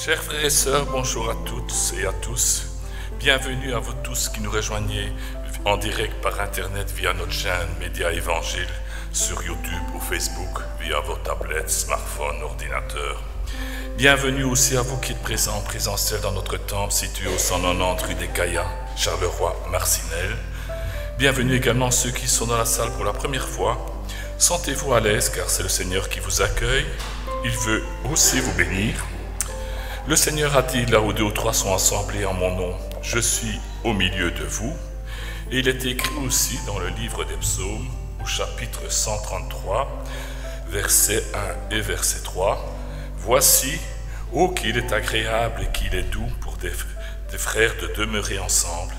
Chers frères et sœurs, bonjour à toutes et à tous. Bienvenue à vous tous qui nous rejoignez en direct par Internet via notre chaîne Média Évangile sur YouTube ou Facebook via vos tablettes, smartphones, ordinateurs. Bienvenue aussi à vous qui êtes présents en présentiel dans notre temple situé au 190 rue des Caillas, Charleroi, Marcinelle. Bienvenue également ceux qui sont dans la salle pour la première fois. Sentez-vous à l'aise car c'est le Seigneur qui vous accueille. Il veut aussi vous bénir. Le Seigneur a dit, là où 2 ou 3 sont assemblés en mon nom, je suis au milieu de vous. Et il est écrit aussi dans le livre des psaumes, au chapitre 133, versets 1 et verset 3. Voici, ô qu'il est agréable et qu'il est doux pour des frères de demeurer ensemble,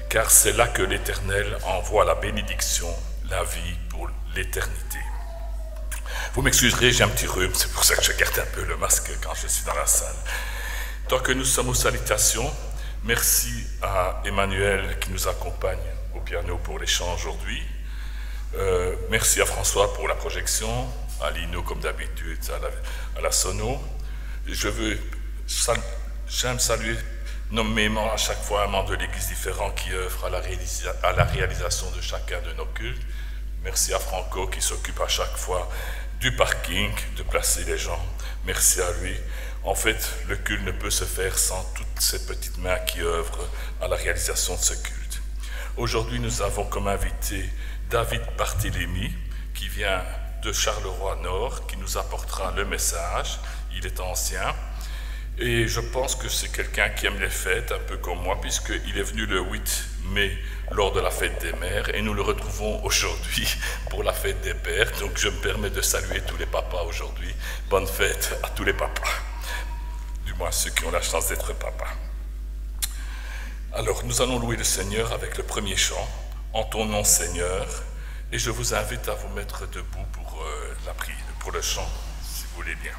car c'est là que l'Éternel envoie la bénédiction, la vie pour l'éternité. Vous m'excuserez, j'ai un petit rhume, c'est pour ça que je garde un peu le masque quand je suis dans la salle. Tant que nous sommes aux salutations, merci à Emmanuel qui nous accompagne au piano pour les chants aujourd'hui. Merci à François pour la projection, à Lino comme d'habitude, à la sono. J'aime saluer nommément à chaque fois un membre de l'Église différent qui œuvre à la réalisation de chacun de nos cultes. Merci à Franco qui s'occupe à chaque fois du parking, de placer les gens. Merci à lui. En fait, le culte ne peut se faire sans toutes ces petites mains qui œuvrent à la réalisation de ce culte. Aujourd'hui, nous avons comme invité David Barthélémy, qui vient de Charleroi-Nord, qui nous apportera le message. Il est ancien. Et je pense que c'est quelqu'un qui aime les fêtes, un peu comme moi, puisqu'il est venu le 8 mai lors de la fête des mères, et nous le retrouvons aujourd'hui pour la fête des pères. Donc je me permets de saluer tous les papas aujourd'hui. Bonne fête à tous les papas, du moins ceux qui ont la chance d'être papas. Alors nous allons louer le Seigneur avec le premier chant, En ton nom Seigneur, et je vous invite à vous mettre debout pour la prière, pour le chant, si vous voulez bien.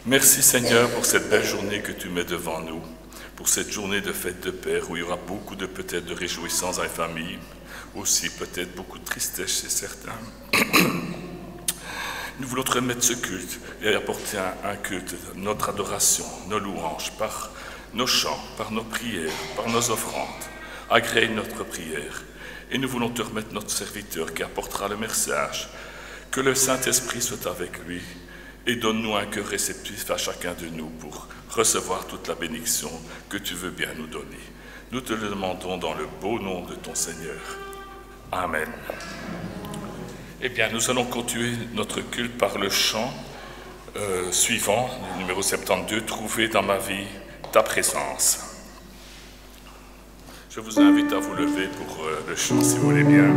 Merci Seigneur pour cette belle journée que tu mets devant nous, pour cette journée de fête de Père où il y aura beaucoup de peut-être de réjouissance dans les familles, aussi peut-être beaucoup de tristesse chez certains. Nous voulons te remettre ce culte et apporter un culte, notre adoration, nos louanges, par nos chants, par nos prières, par nos offrandes. Agrée notre prière. Et nous voulons te remettre notre serviteur qui apportera le message. Que le Saint-Esprit soit avec lui. Et donne-nous un cœur réceptif à chacun de nous pour recevoir toute la bénédiction que tu veux bien nous donner. Nous te le demandons dans le beau nom de ton Seigneur. Amen. Eh bien, nous allons continuer notre culte par le chant suivant, le numéro 72, « Trouver dans ma vie ta présence ». Je vous invite à vous lever pour le chant, si vous voulez bien.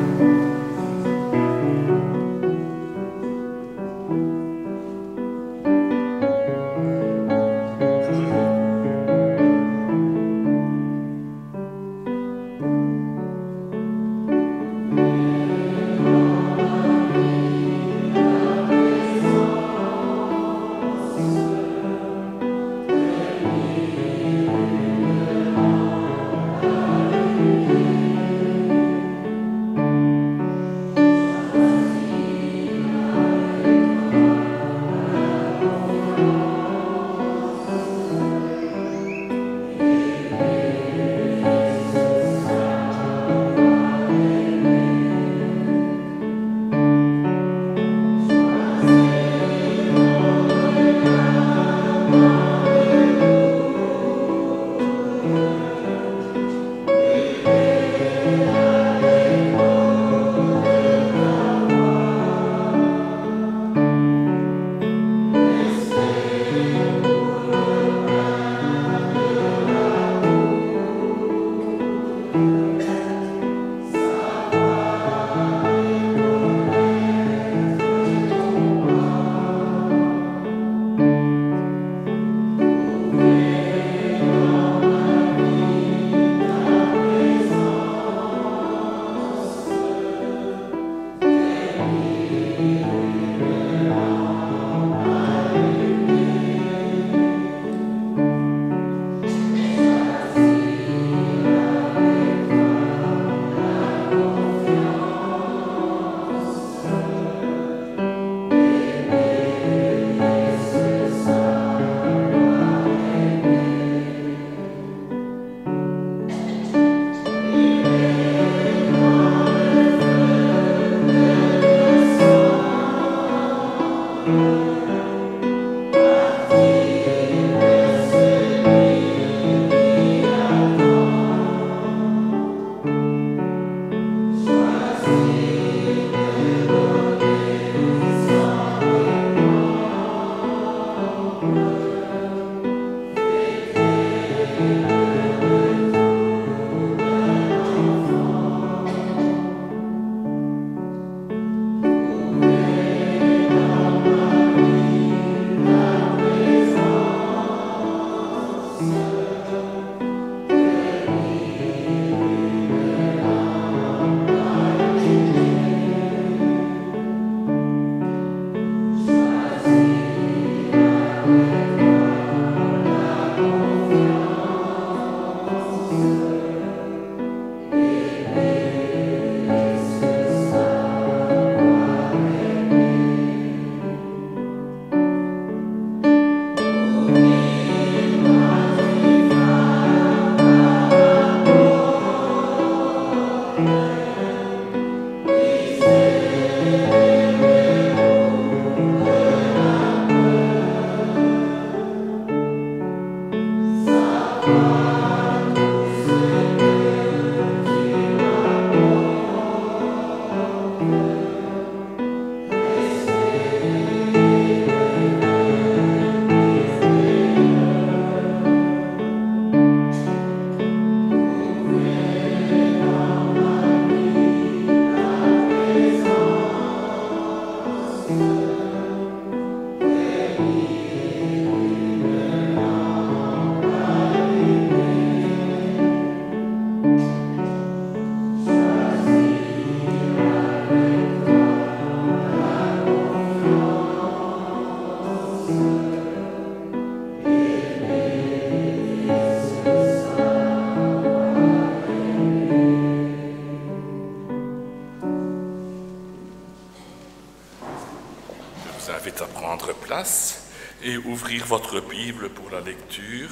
À prendre place et ouvrir votre Bible pour la lecture.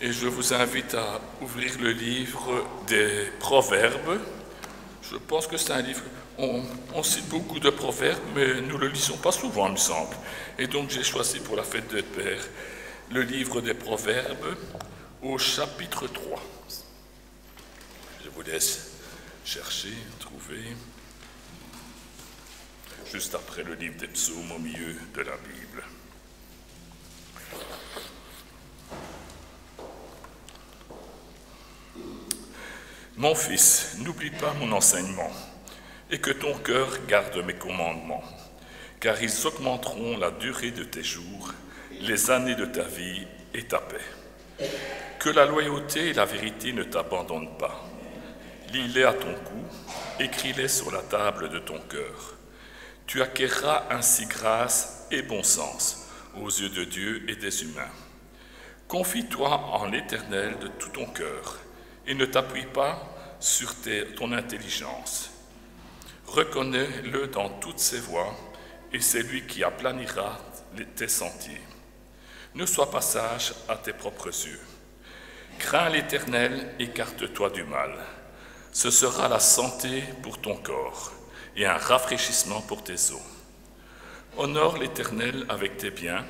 Et je vous invite à ouvrir le livre des Proverbes. Je pense que c'est un livre, on cite beaucoup de proverbes, mais nous ne le lisons pas souvent, il me semble. Et donc j'ai choisi pour la fête des Pères le livre des Proverbes au chapitre 3. Je vous laisse chercher, trouver. Juste après le livre des psaumes au milieu de la Bible. Mon fils, n'oublie pas mon enseignement, et que ton cœur garde mes commandements, car ils augmenteront la durée de tes jours, les années de ta vie et ta paix. Que la loyauté et la vérité ne t'abandonnent pas. Lis-les à ton cou, écris-les sur la table de ton cœur. Tu acquerras ainsi grâce et bon sens aux yeux de Dieu et des humains. Confie-toi en l'Éternel de tout ton cœur et ne t'appuie pas sur ton intelligence. Reconnais-le dans toutes ses voies et c'est lui qui aplanira tes sentiers. Ne sois pas sage à tes propres yeux. Crains l'Éternel, écarte-toi du mal. Ce sera la santé pour ton corps et un rafraîchissement pour tes os. Honore l'Éternel avec tes biens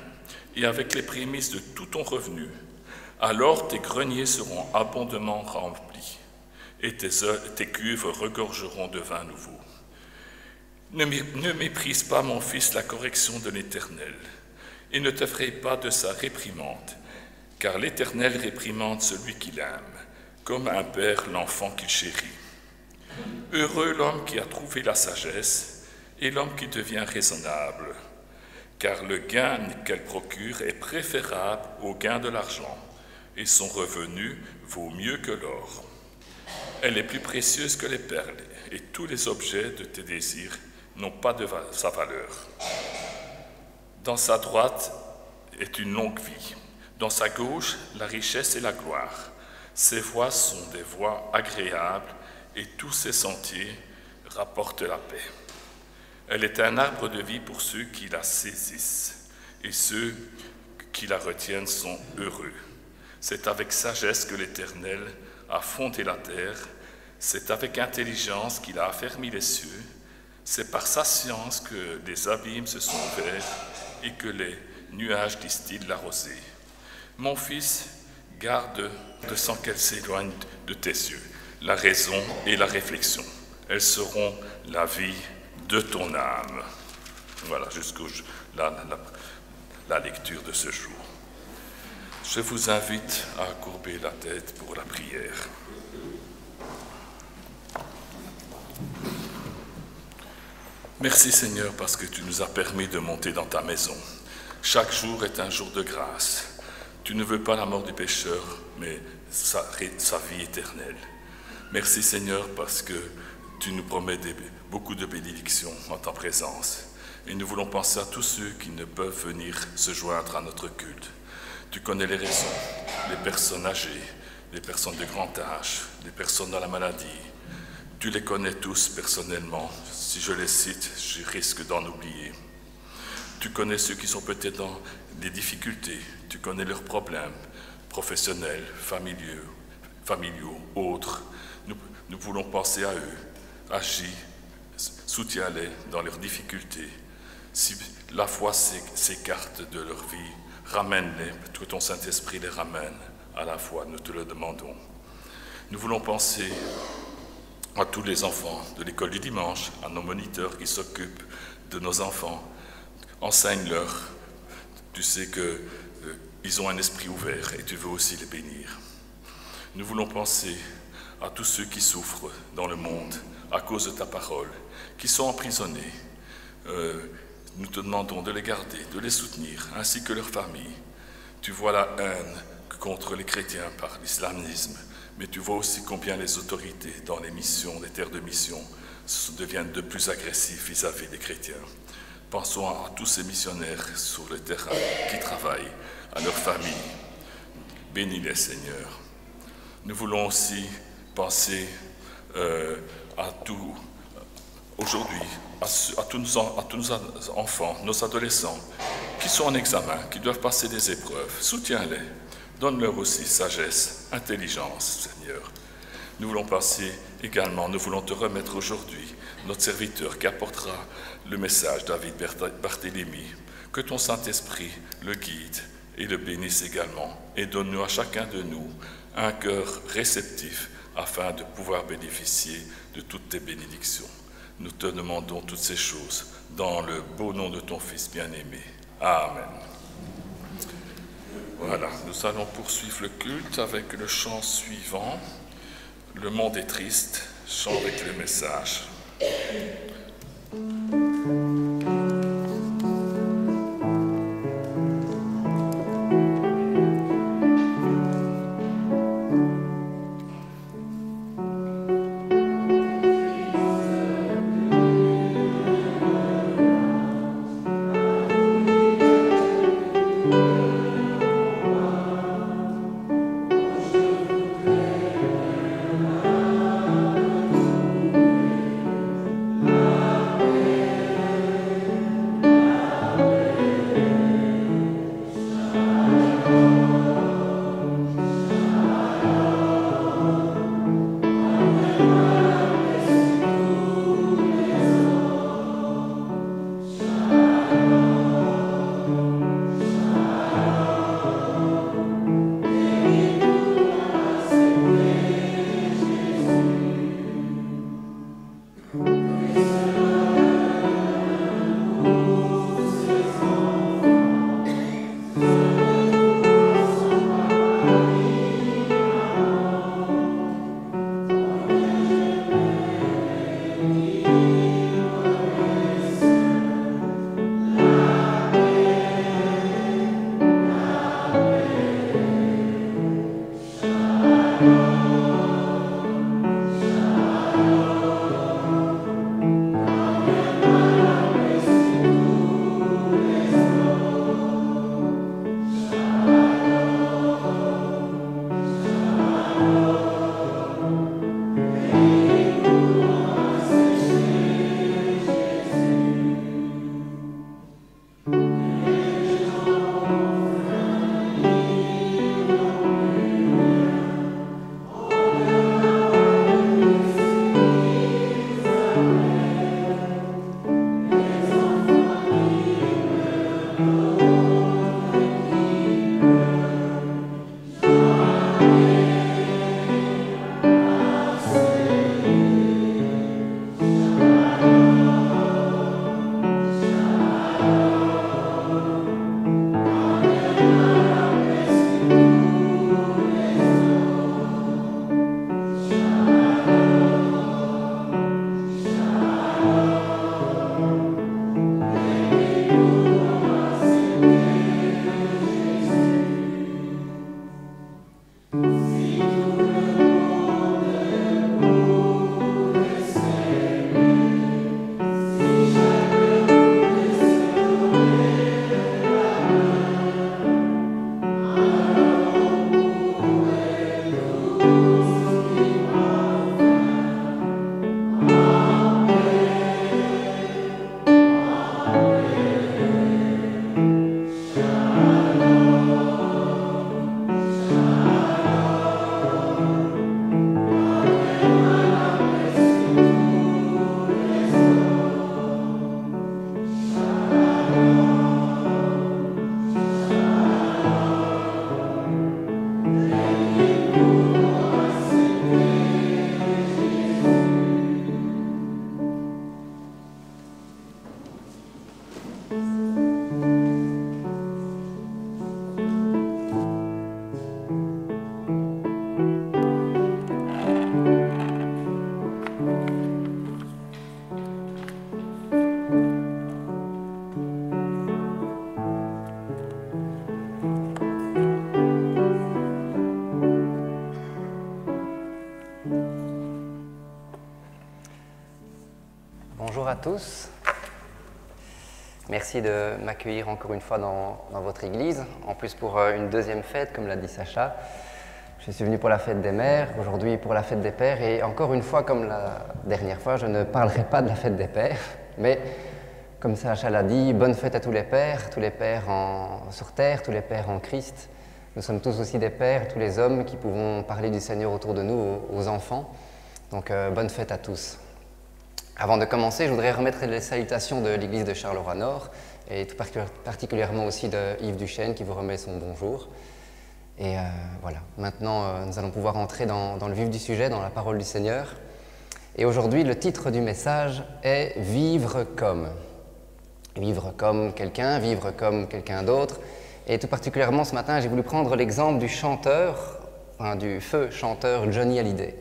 et avec les prémices de tout ton revenu. Alors tes greniers seront abondamment remplis et tes cuves regorgeront de vin nouveau. Ne méprise pas, mon fils, la correction de l'Éternel et ne t'effraie pas de sa réprimande, car l'Éternel réprimande celui qu'il aime, comme un père l'enfant qu'il chérit. Heureux l'homme qui a trouvé la sagesse et l'homme qui devient raisonnable, car le gain qu'elle procure est préférable au gain de l'argent, et son revenu vaut mieux que l'or. Elle est plus précieuse que les perles, et tous les objets de tes désirs n'ont pas de sa valeur. Dans sa droite est une longue vie, dans sa gauche la richesse et la gloire. Ses voies sont des voies agréables, et tous ses sentiers rapportent la paix. Elle est un arbre de vie pour ceux qui la saisissent, et ceux qui la retiennent sont heureux. C'est avec sagesse que l'Éternel a fondé la terre, c'est avec intelligence qu'il a affermi les cieux, c'est par sa science que les abîmes se sont ouverts et que les nuages distillent la rosée. Mon fils, garde sans qu'elle s'éloigne de tes yeux la raison et la réflexion. Elles seront la vie de ton âme. Voilà, jusqu'au la lecture de ce jour. Je vous invite à courber la tête pour la prière. Merci Seigneur parce que tu nous as permis de monter dans ta maison. Chaque jour est un jour de grâce. Tu ne veux pas la mort du pécheur, mais sa vie éternelle. Merci Seigneur parce que tu nous promets beaucoup de bénédictions en ta présence. Et nous voulons penser à tous ceux qui ne peuvent venir se joindre à notre culte. Tu connais les raisons, les personnes âgées, les personnes de grand âge, les personnes dans la maladie. Tu les connais tous personnellement. Si je les cite, je risque d'en oublier. Tu connais ceux qui sont peut-être dans des difficultés. Tu connais leurs problèmes professionnels, familiaux, autres. Nous voulons penser à eux. Agis, soutiens-les dans leurs difficultés. Si la foi s'écarte de leur vie, ramène-les, que ton Saint-Esprit les ramène à la foi, nous te le demandons. Nous voulons penser à tous les enfants de l'école du dimanche, à nos moniteurs qui s'occupent de nos enfants. Enseigne-leur. Tu sais qu'ils ont un esprit ouvert et tu veux aussi les bénir. Nous voulons penser à tous ceux qui souffrent dans le monde à cause de ta parole, qui sont emprisonnés. Nous te demandons de les garder, de les soutenir, ainsi que leurs familles. Tu vois la haine contre les chrétiens par l'islamisme, mais tu vois aussi combien les autorités dans les missions, les terres de mission, deviennent de plus agressifs vis-à-vis des chrétiens. Pensons à tous ces missionnaires sur le terrain qui travaillent, à leurs familles. Bénis-les, Seigneur. Nous voulons aussi penser aujourd'hui, à tous nos enfants, nos adolescents, qui sont en examen, qui doivent passer des épreuves. Soutiens-les, donne-leur aussi sagesse, intelligence, Seigneur. Nous voulons passer également, nous voulons te remettre aujourd'hui notre serviteur qui apportera le message, David Barthélemy. Que ton Saint-Esprit le guide et le bénisse également, et donne-nous à chacun de nous un cœur réceptif afin de pouvoir bénéficier de toutes tes bénédictions. Nous te demandons toutes ces choses dans le beau nom de ton Fils bien-aimé. Amen. Voilà, nous allons poursuivre le culte avec le chant suivant. Le monde est triste, chant avec le message. Bonjour à tous. Merci de m'accueillir encore une fois dans votre église, en plus pour une deuxième fête, comme l'a dit Sacha. Je suis venu pour la fête des mères, aujourd'hui pour la fête des pères, et encore une fois, comme la dernière fois, je ne parlerai pas de la fête des pères, mais comme Sacha l'a dit, bonne fête à tous les pères sur terre, tous les pères en Christ. Nous sommes tous aussi des pères, tous les hommes qui pouvons parler du Seigneur autour de nous, aux enfants. Donc bonne fête à tous. Avant de commencer, je voudrais remettre les salutations de l'église de Charleroi-Nord et tout particulièrement aussi de Yves Duchesne qui vous remet son bonjour. Et voilà, maintenant nous allons pouvoir entrer dans le vif du sujet, dans la parole du Seigneur. Et aujourd'hui, le titre du message est « Vivre comme ». Vivre comme quelqu'un, vivre comme quelqu'un d'autre. Et tout particulièrement ce matin, j'ai voulu prendre l'exemple du chanteur, du feu chanteur Johnny Hallyday.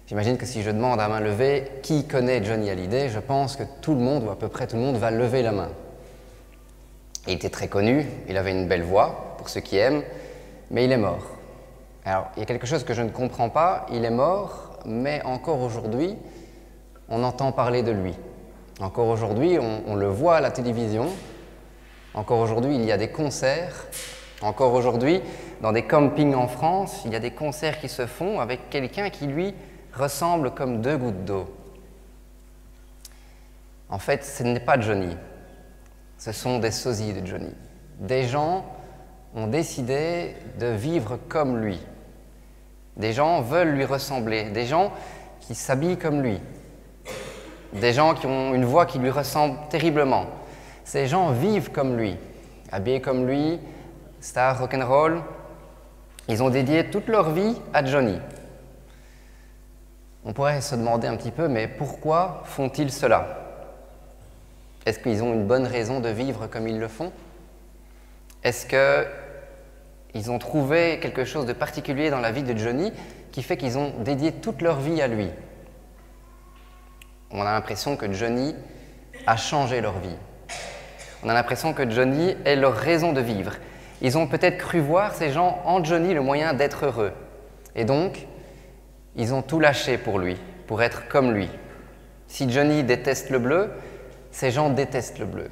J'imagine que si je demande à main levée qui connaît Johnny Hallyday, je pense que tout le monde, ou à peu près tout le monde, va lever la main. Il était très connu, il avait une belle voix, pour ceux qui aiment, mais il est mort. Alors, il y a quelque chose que je ne comprends pas, il est mort, mais encore aujourd'hui, on entend parler de lui. Encore aujourd'hui, on le voit à la télévision, encore aujourd'hui, il y a des concerts, encore aujourd'hui, dans des campings en France, il y a des concerts qui se font avec quelqu'un qui, lui, ressemble comme deux gouttes d'eau. En fait, ce n'est pas Johnny, ce sont des sosies de Johnny. Des gens ont décidé de vivre comme lui. Des gens veulent lui ressembler, des gens qui s'habillent comme lui, des gens qui ont une voix qui lui ressemble terriblement. Ces gens vivent comme lui, habillés comme lui, star rock'n'roll. Ils ont dédié toute leur vie à Johnny. On pourrait se demander un petit peu, mais pourquoi font-ils cela? Est-ce qu'ils ont une bonne raison de vivre comme ils le font? Est-ce qu'ils ont trouvé quelque chose de particulier dans la vie de Johnny qui fait qu'ils ont dédié toute leur vie à lui? On a l'impression que Johnny a changé leur vie. On a l'impression que Johnny est leur raison de vivre. Ils ont peut-être cru voir, ces gens, en Johnny le moyen d'être heureux. Et donc, ils ont tout lâché pour lui, pour être comme lui. Si Johnny déteste le bleu, ces gens détestent le bleu.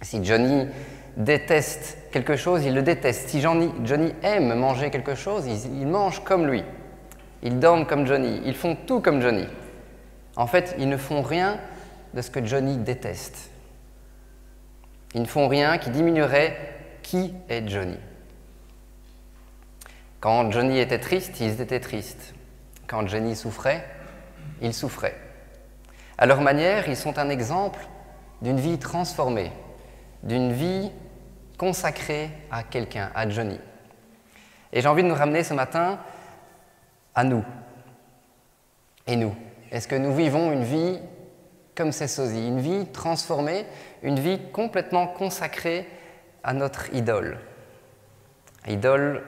Si Johnny déteste quelque chose, il le déteste. Si Johnny aime manger quelque chose, il mange comme lui. Ils dorment comme Johnny, ils font tout comme Johnny. En fait, ils ne font rien de ce que Johnny déteste. Ils ne font rien qui diminuerait qui est Johnny. Quand Johnny était triste, ils étaient tristes. Quand Johnny souffrait, ils souffraient. À leur manière, ils sont un exemple d'une vie transformée, d'une vie consacrée à quelqu'un, à Johnny. Et j'ai envie de nous ramener ce matin à nous. Et nous? Est-ce que nous vivons une vie comme ces sosies, une vie transformée, une vie complètement consacrée à notre idole? L'idole,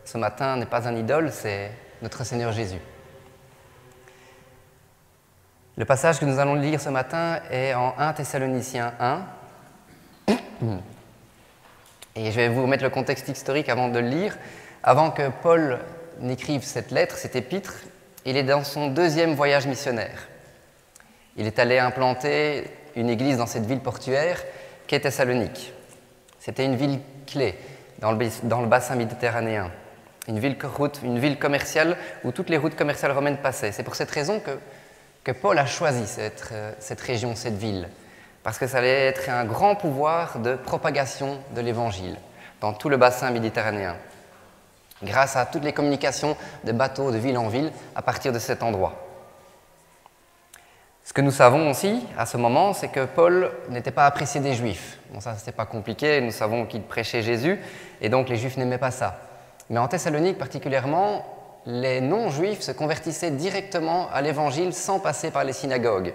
ce matin, n'est pas un idole, c'est notre Seigneur Jésus. Le passage que nous allons lire ce matin est en 1 Thessaloniciens 1. Et je vais vous remettre le contexte historique avant de le lire. Avant que Paul n'écrive cette lettre, cet épître, il est dans son deuxième voyage missionnaire. Il est allé implanter une église dans cette ville portuaire qu'est Thessalonique. C'était une ville clé dans le bassin méditerranéen, une ville commerciale où toutes les routes commerciales romaines passaient. C'est pour cette raison que Paul a choisi cette région, cette ville, parce que ça allait être un grand pouvoir de propagation de l'Évangile dans tout le bassin méditerranéen, grâce à toutes les communications de bateaux de ville en ville à partir de cet endroit. Ce que nous savons aussi à ce moment, c'est que Paul n'était pas apprécié des Juifs. Bon, ça, c'était pas compliqué, nous savons qu'il prêchait Jésus, et donc les Juifs n'aimaient pas ça. Mais en Thessalonique particulièrement, les non-juifs se convertissaient directement à l'Évangile sans passer par les synagogues,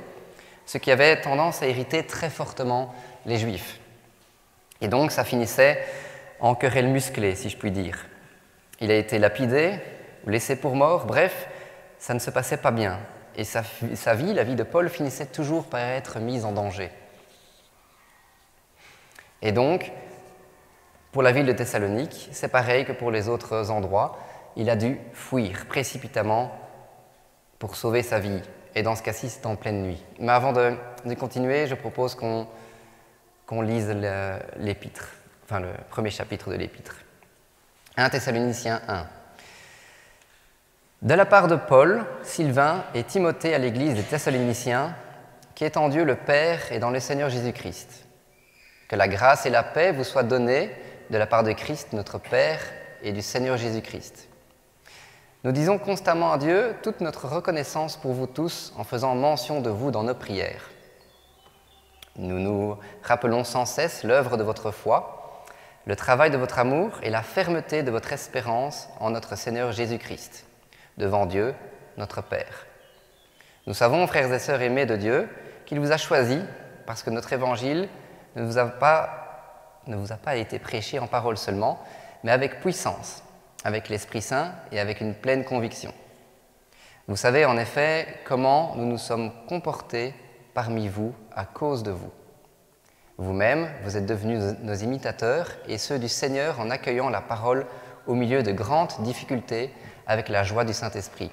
ce qui avait tendance à irriter très fortement les Juifs. Et donc ça finissait en querelle musclée, si je puis dire. Il a été lapidé, ou laissé pour mort, bref, ça ne se passait pas bien. Et sa vie, la vie de Paul, finissait toujours par être mise en danger. Et donc, pour la ville de Thessalonique, c'est pareil que pour les autres endroits, il a dû fuir précipitamment pour sauver sa vie et dans ce cas-ci, c'est en pleine nuit. Mais avant de continuer, je propose qu'on lise l'épître, enfin le premier chapitre de l'épître. 1 Thessaloniciens 1. De la part de Paul, Sylvain et Timothée à l'église des Thessaloniciens, qui est en Dieu le Père et dans le Seigneur Jésus-Christ. Que la grâce et la paix vous soient données de la part de Christ notre Père et du Seigneur Jésus-Christ. Nous disons constamment à Dieu toute notre reconnaissance pour vous tous en faisant mention de vous dans nos prières. Nous nous rappelons sans cesse l'œuvre de votre foi, le travail de votre amour et la fermeté de votre espérance en notre Seigneur Jésus-Christ, devant Dieu, notre Père. Nous savons, frères et sœurs aimés de Dieu, qu'il vous a choisis parce que notre évangile ne vous a pas été prêché en parole seulement, mais avec puissance, avec l'Esprit Saint et avec une pleine conviction. Vous savez en effet comment nous nous sommes comportés parmi vous à cause de vous. Vous-même, vous êtes devenus nos imitateurs et ceux du Seigneur en accueillant la parole au milieu de grandes difficultés avec la joie du Saint-Esprit.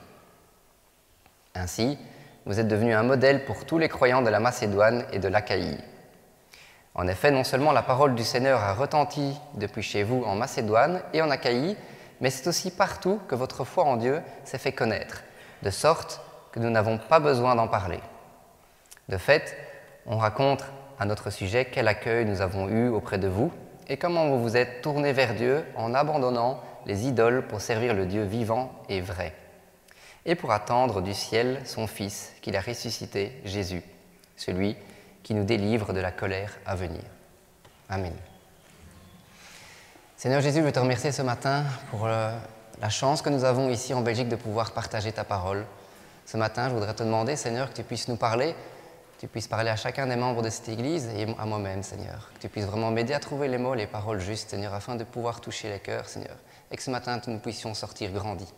Ainsi, vous êtes devenus un modèle pour tous les croyants de la Macédoine et de l'Achaïe. En effet, non seulement la parole du Seigneur a retenti depuis chez vous en Macédoine et en Achaïe, mais c'est aussi partout que votre foi en Dieu s'est fait connaître, de sorte que nous n'avons pas besoin d'en parler. De fait, on raconte à notre sujet quel accueil nous avons eu auprès de vous et comment vous vous êtes tournés vers Dieu en abandonnant les idoles pour servir le Dieu vivant et vrai, et pour attendre du ciel son Fils qu'il a ressuscité, Jésus, celui qui nous délivre de la colère à venir. Amen. Seigneur Jésus, je veux te remercier ce matin pour la chance que nous avons ici en Belgique de pouvoir partager ta parole. Ce matin, je voudrais te demander, Seigneur, que tu puisses nous parler, que tu puisses parler à chacun des membres de cette Église et à moi-même, Seigneur. Que tu puisses vraiment m'aider à trouver les mots, les paroles justes, Seigneur, afin de pouvoir toucher les cœurs, Seigneur. Et que ce matin, nous puissions sortir grandis.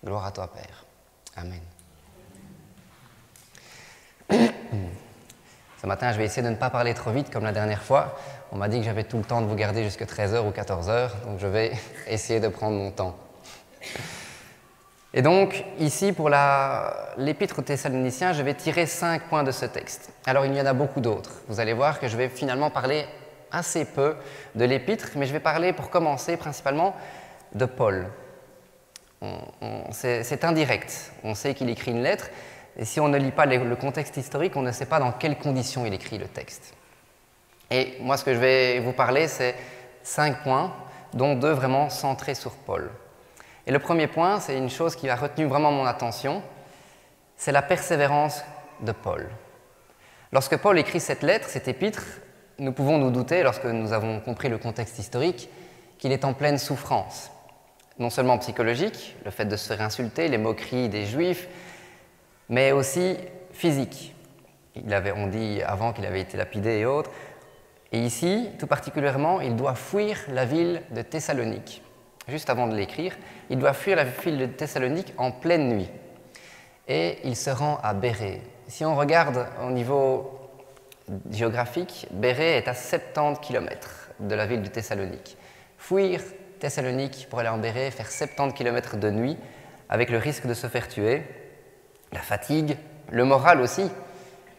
Gloire à toi, Père. Amen. Ce matin, je vais essayer de ne pas parler trop vite comme la dernière fois. On m'a dit que j'avais tout le temps de vous garder jusqu'à 13h ou 14h, donc je vais essayer de prendre mon temps. Et donc, ici, pour l'épître aux Thessaloniciens, je vais tirer 5 points de ce texte. Alors, il y en a beaucoup d'autres. Vous allez voir que je vais finalement parler assez peu de l'épître, mais je vais parler, pour commencer, principalement de Paul. C'est indirect. On sait qu'il écrit une lettre, et si on ne lit pas le contexte historique, on ne sait pas dans quelles conditions il écrit le texte. Et moi, ce que je vais vous parler, c'est 5 points, dont 2 vraiment centrés sur Paul. Et le premier point, c'est une chose qui a retenu vraiment mon attention, c'est la persévérance de Paul. Lorsque Paul écrit cette lettre, cette épître, nous pouvons nous douter, lorsque nous avons compris le contexte historique, qu'il est en pleine souffrance. Non seulement psychologique, le fait de se faire insulter, les moqueries des Juifs, mais aussi physique. On dit avant qu'il avait été lapidé et autres. Et ici, tout particulièrement, il doit fuir la ville de Thessalonique. Juste avant de l'écrire, il doit fuir la ville de Thessalonique en pleine nuit. Et il se rend à Bérée. Si on regarde au niveau géographique, Bérée est à 70 km de la ville de Thessalonique. Fuir Thessalonique pour aller en Bérée, faire 70 km de nuit, avec le risque de se faire tuer, la fatigue, le moral aussi,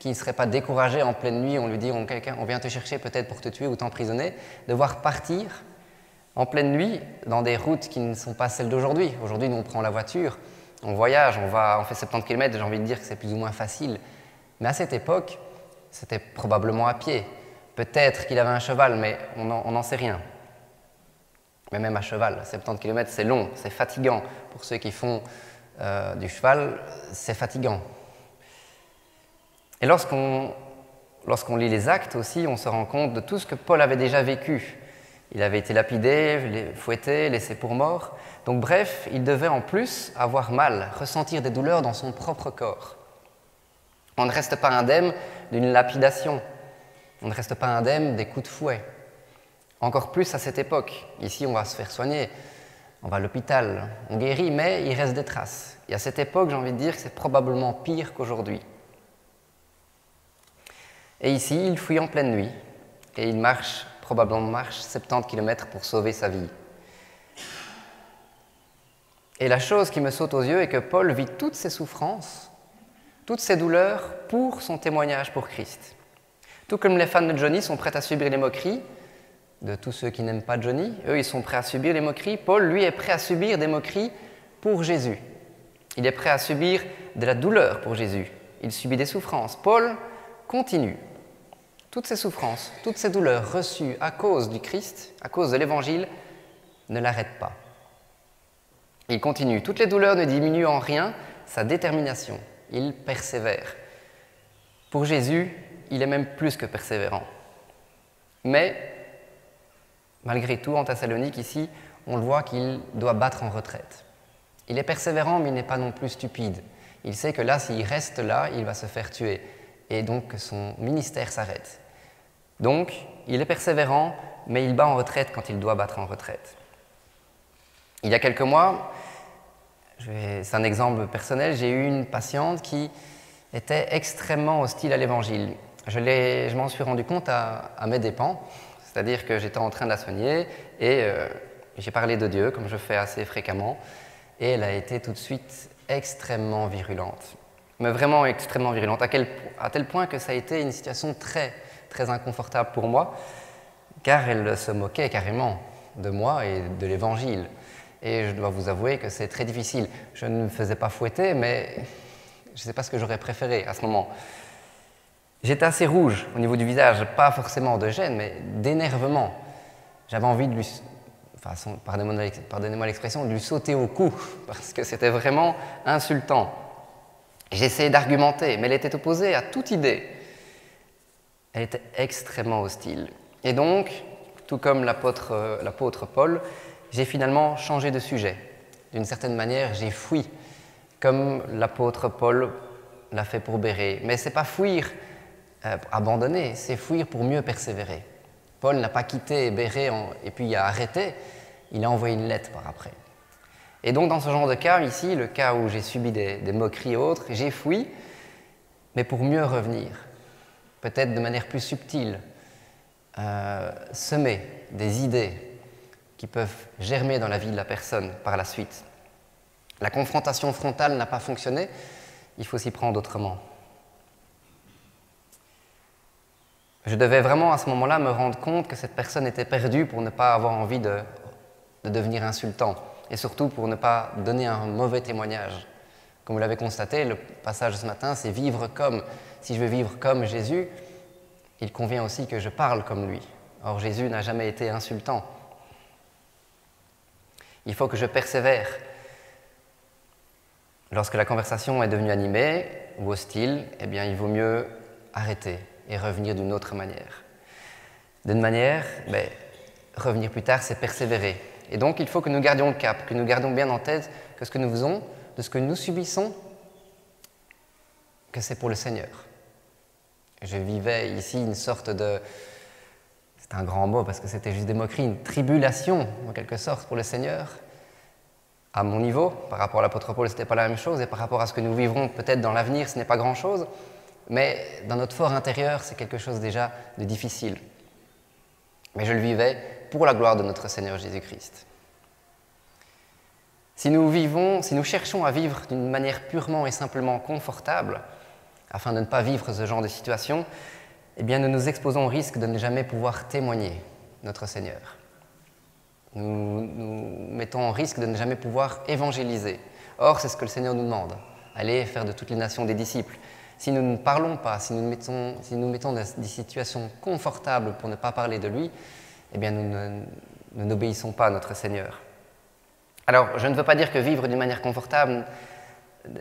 qui ne serait pas découragé en pleine nuit, on lui dit on vient te chercher peut-être pour te tuer ou t'emprisonner, devoir partir en pleine nuit dans des routes qui ne sont pas celles d'aujourd'hui. Aujourd'hui, nous on prend la voiture, on voyage, on fait 70 km, j'ai envie de dire que c'est plus ou moins facile. Mais à cette époque, c'était probablement à pied. Peut-être qu'il avait un cheval, mais on n'en sait rien. Mais même à cheval, 70 km, c'est long, c'est fatigant. Pour ceux qui font du cheval, c'est fatigant. Et lorsqu'on lit les Actes aussi, on se rend compte de tout ce que Paul avait déjà vécu. Il avait été lapidé, fouetté, laissé pour mort. Donc bref, il devait en plus avoir mal, ressentir des douleurs dans son propre corps. On ne reste pas indemne d'une lapidation. On ne reste pas indemne des coups de fouet. Encore plus à cette époque. Ici, on va se faire soigner. On va à l'hôpital. On guérit, mais il reste des traces. Et à cette époque, j'ai envie de dire que c'est probablement pire qu'aujourd'hui. Et ici, il fuit en pleine nuit. Et il probablement marche 70 km pour sauver sa vie. Et la chose qui me saute aux yeux est que Paul vit toutes ces souffrances toutes ces douleurs pour son témoignage pour Christ. Tout comme les fans de Johnny sont prêts à subir les moqueries de tous ceux qui n'aiment pas Johnny, eux ils sont prêts à subir les moqueries, Paul lui est prêt à subir des moqueries pour Jésus. Il est prêt à subir de la douleur pour Jésus. Il subit des souffrances. Paul continue. Toutes ces souffrances, toutes ces douleurs reçues à cause du Christ, à cause de l'Évangile, ne l'arrêtent pas. Il continue. Toutes les douleurs ne diminuent en rien sa détermination. Il persévère. Pour Jésus, il est même plus que persévérant. Mais, malgré tout, en Thessalonique, ici, on le voit qu'il doit battre en retraite. Il est persévérant, mais il n'est pas non plus stupide. Il sait que là, s'il reste là, il va se faire tuer. Et donc, que son ministère s'arrête. Donc, il est persévérant, mais il bat en retraite quand il doit battre en retraite. Il y a quelques mois, c'est un exemple personnel, j'ai eu une patiente qui était extrêmement hostile à l'Évangile. Je m'en suis rendu compte à mes dépens, c'est-à-dire que j'étais en train de la soigner et j'ai parlé de Dieu, comme je fais assez fréquemment, et elle a été tout de suite extrêmement virulente. Mais vraiment extrêmement virulente, à tel point que ça a été une situation très, très inconfortable pour moi, car elle se moquait carrément de moi et de l'Évangile. Et je dois vous avouer que c'est très difficile. Je ne me faisais pas fouetter, mais je ne sais pas ce que j'aurais préféré à ce moment. J'étais assez rouge au niveau du visage, pas forcément de gêne, mais d'énervement. J'avais envie de lui, pardonnez-moi l'expression, de lui sauter au cou, parce que c'était vraiment insultant. J'essayais d'argumenter, mais elle était opposée à toute idée. Elle était extrêmement hostile. Et donc, tout comme l'apôtre Paul, j'ai finalement changé de sujet. D'une certaine manière, j'ai fui, comme l'apôtre Paul l'a fait pour Bérée. Mais ce n'est pas fuir, abandonner, c'est fuir pour mieux persévérer. Paul n'a pas quitté Bérée et puis il a arrêté, il a envoyé une lettre par après. Et donc dans ce genre de cas, ici, le cas où j'ai subi des moqueries et autres, j'ai fui, mais pour mieux revenir, peut-être de manière plus subtile, semer des idées qui peuvent germer dans la vie de la personne par la suite. La confrontation frontale n'a pas fonctionné, il faut s'y prendre autrement. Je devais vraiment à ce moment-là me rendre compte que cette personne était perdue pour ne pas avoir envie de devenir insultant et surtout pour ne pas donner un mauvais témoignage. Comme vous l'avez constaté, le passage de ce matin, c'est vivre comme. Si je veux vivre comme Jésus, il convient aussi que je parle comme lui. Or, Jésus n'a jamais été insultant. Il faut que je persévère. Lorsque la conversation est devenue animée ou hostile, eh bien, il vaut mieux arrêter et revenir d'une autre manière. D'une manière, revenir plus tard, c'est persévérer. Et donc, il faut que nous gardions le cap, que nous gardions bien en tête que ce que nous faisons, de ce que nous subissons, que c'est pour le Seigneur. Je vivais ici une sorte de... C'est un grand mot parce que c'était juste des moqueries, une tribulation, en quelque sorte, pour le Seigneur. À mon niveau, par rapport à l'apôtre Paul, ce n'était pas la même chose, et par rapport à ce que nous vivrons peut-être dans l'avenir, ce n'est pas grand-chose, mais dans notre fort intérieur, c'est quelque chose déjà de difficile. Mais je le vivais pour la gloire de notre Seigneur Jésus-Christ. Si nous cherchons à vivre d'une manière purement et simplement confortable, afin de ne pas vivre ce genre de situation, eh bien nous nous exposons au risque de ne jamais pouvoir témoigner notre Seigneur. Nous mettons en risque de ne jamais pouvoir évangéliser. Or, c'est ce que le Seigneur nous demande. Allez faire de toutes les nations des disciples. Si nous ne parlons pas, si nous mettons dans des situations confortables pour ne pas parler de lui, eh bien nous n'obéissons pas à notre Seigneur. Alors, je ne veux pas dire que vivre d'une manière confortable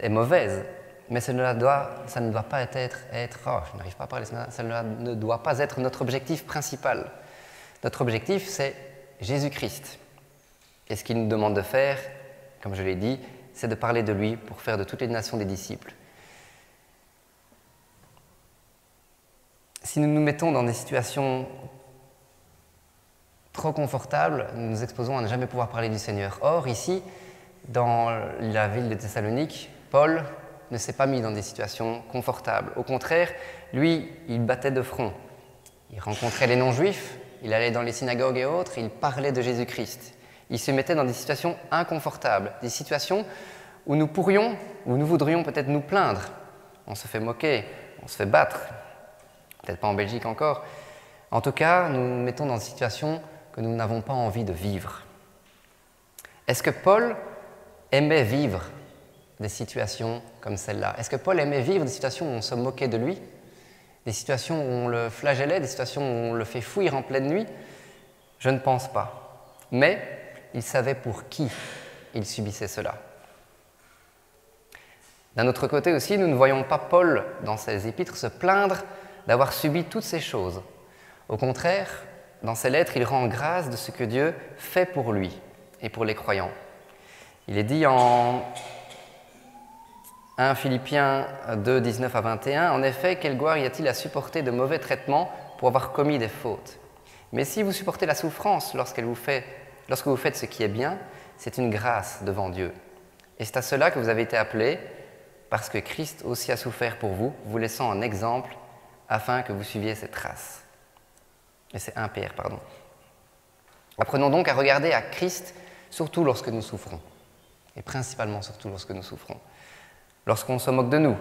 est mauvaise, mais ça ne doit pas être je n'arrive pas à parler, ça ne doit pas être notre objectif principal. Notre objectif, c'est Jésus-Christ. Et ce qu'il nous demande de faire, comme je l'ai dit, c'est de parler de lui pour faire de toutes les nations des disciples. Si nous nous mettons dans des situations trop confortables, nous nous exposons à ne jamais pouvoir parler du Seigneur. Or, ici, dans la ville de Thessalonique, Paul ne s'est pas mis dans des situations confortables. Au contraire, lui, il battait de front. Il rencontrait les non-juifs, il allait dans les synagogues et autres, il parlait de Jésus-Christ. Il se mettait dans des situations inconfortables, des situations où nous voudrions peut-être nous plaindre, on se fait moquer, on se fait battre. Peut-être pas en Belgique encore. En tout cas, nous nous mettons dans une situation que nous n'avons pas envie de vivre. Est-ce que Paul aimait vivre des situations comme celle-là? Est-ce que Paul aimait vivre des situations où on se moquait de lui? Des situations où on le flagellait, des situations où on le fait fuir en pleine nuit? Je ne pense pas. Mais il savait pour qui il subissait cela. D'un autre côté aussi, nous ne voyons pas Paul, dans ses épîtres, se plaindre d'avoir subi toutes ces choses. Au contraire, dans ses lettres, il rend grâce de ce que Dieu fait pour lui et pour les croyants. Il est dit en 1 Philippiens 2, 19 à 21, « En effet, quelle gloire y a-t-il à supporter de mauvais traitements pour avoir commis des fautes? Mais si vous supportez la souffrance lorsque vous faites ce qui est bien, c'est une grâce devant Dieu. Et c'est à cela que vous avez été appelés, parce que Christ aussi a souffert pour vous, vous laissant un exemple, afin que vous suiviez ses traces. » Et c'est 1 Pierre, pardon. Apprenons donc à regarder à Christ, surtout lorsque nous souffrons. Et principalement surtout lorsque nous souffrons. Lorsqu'on se moque de nous,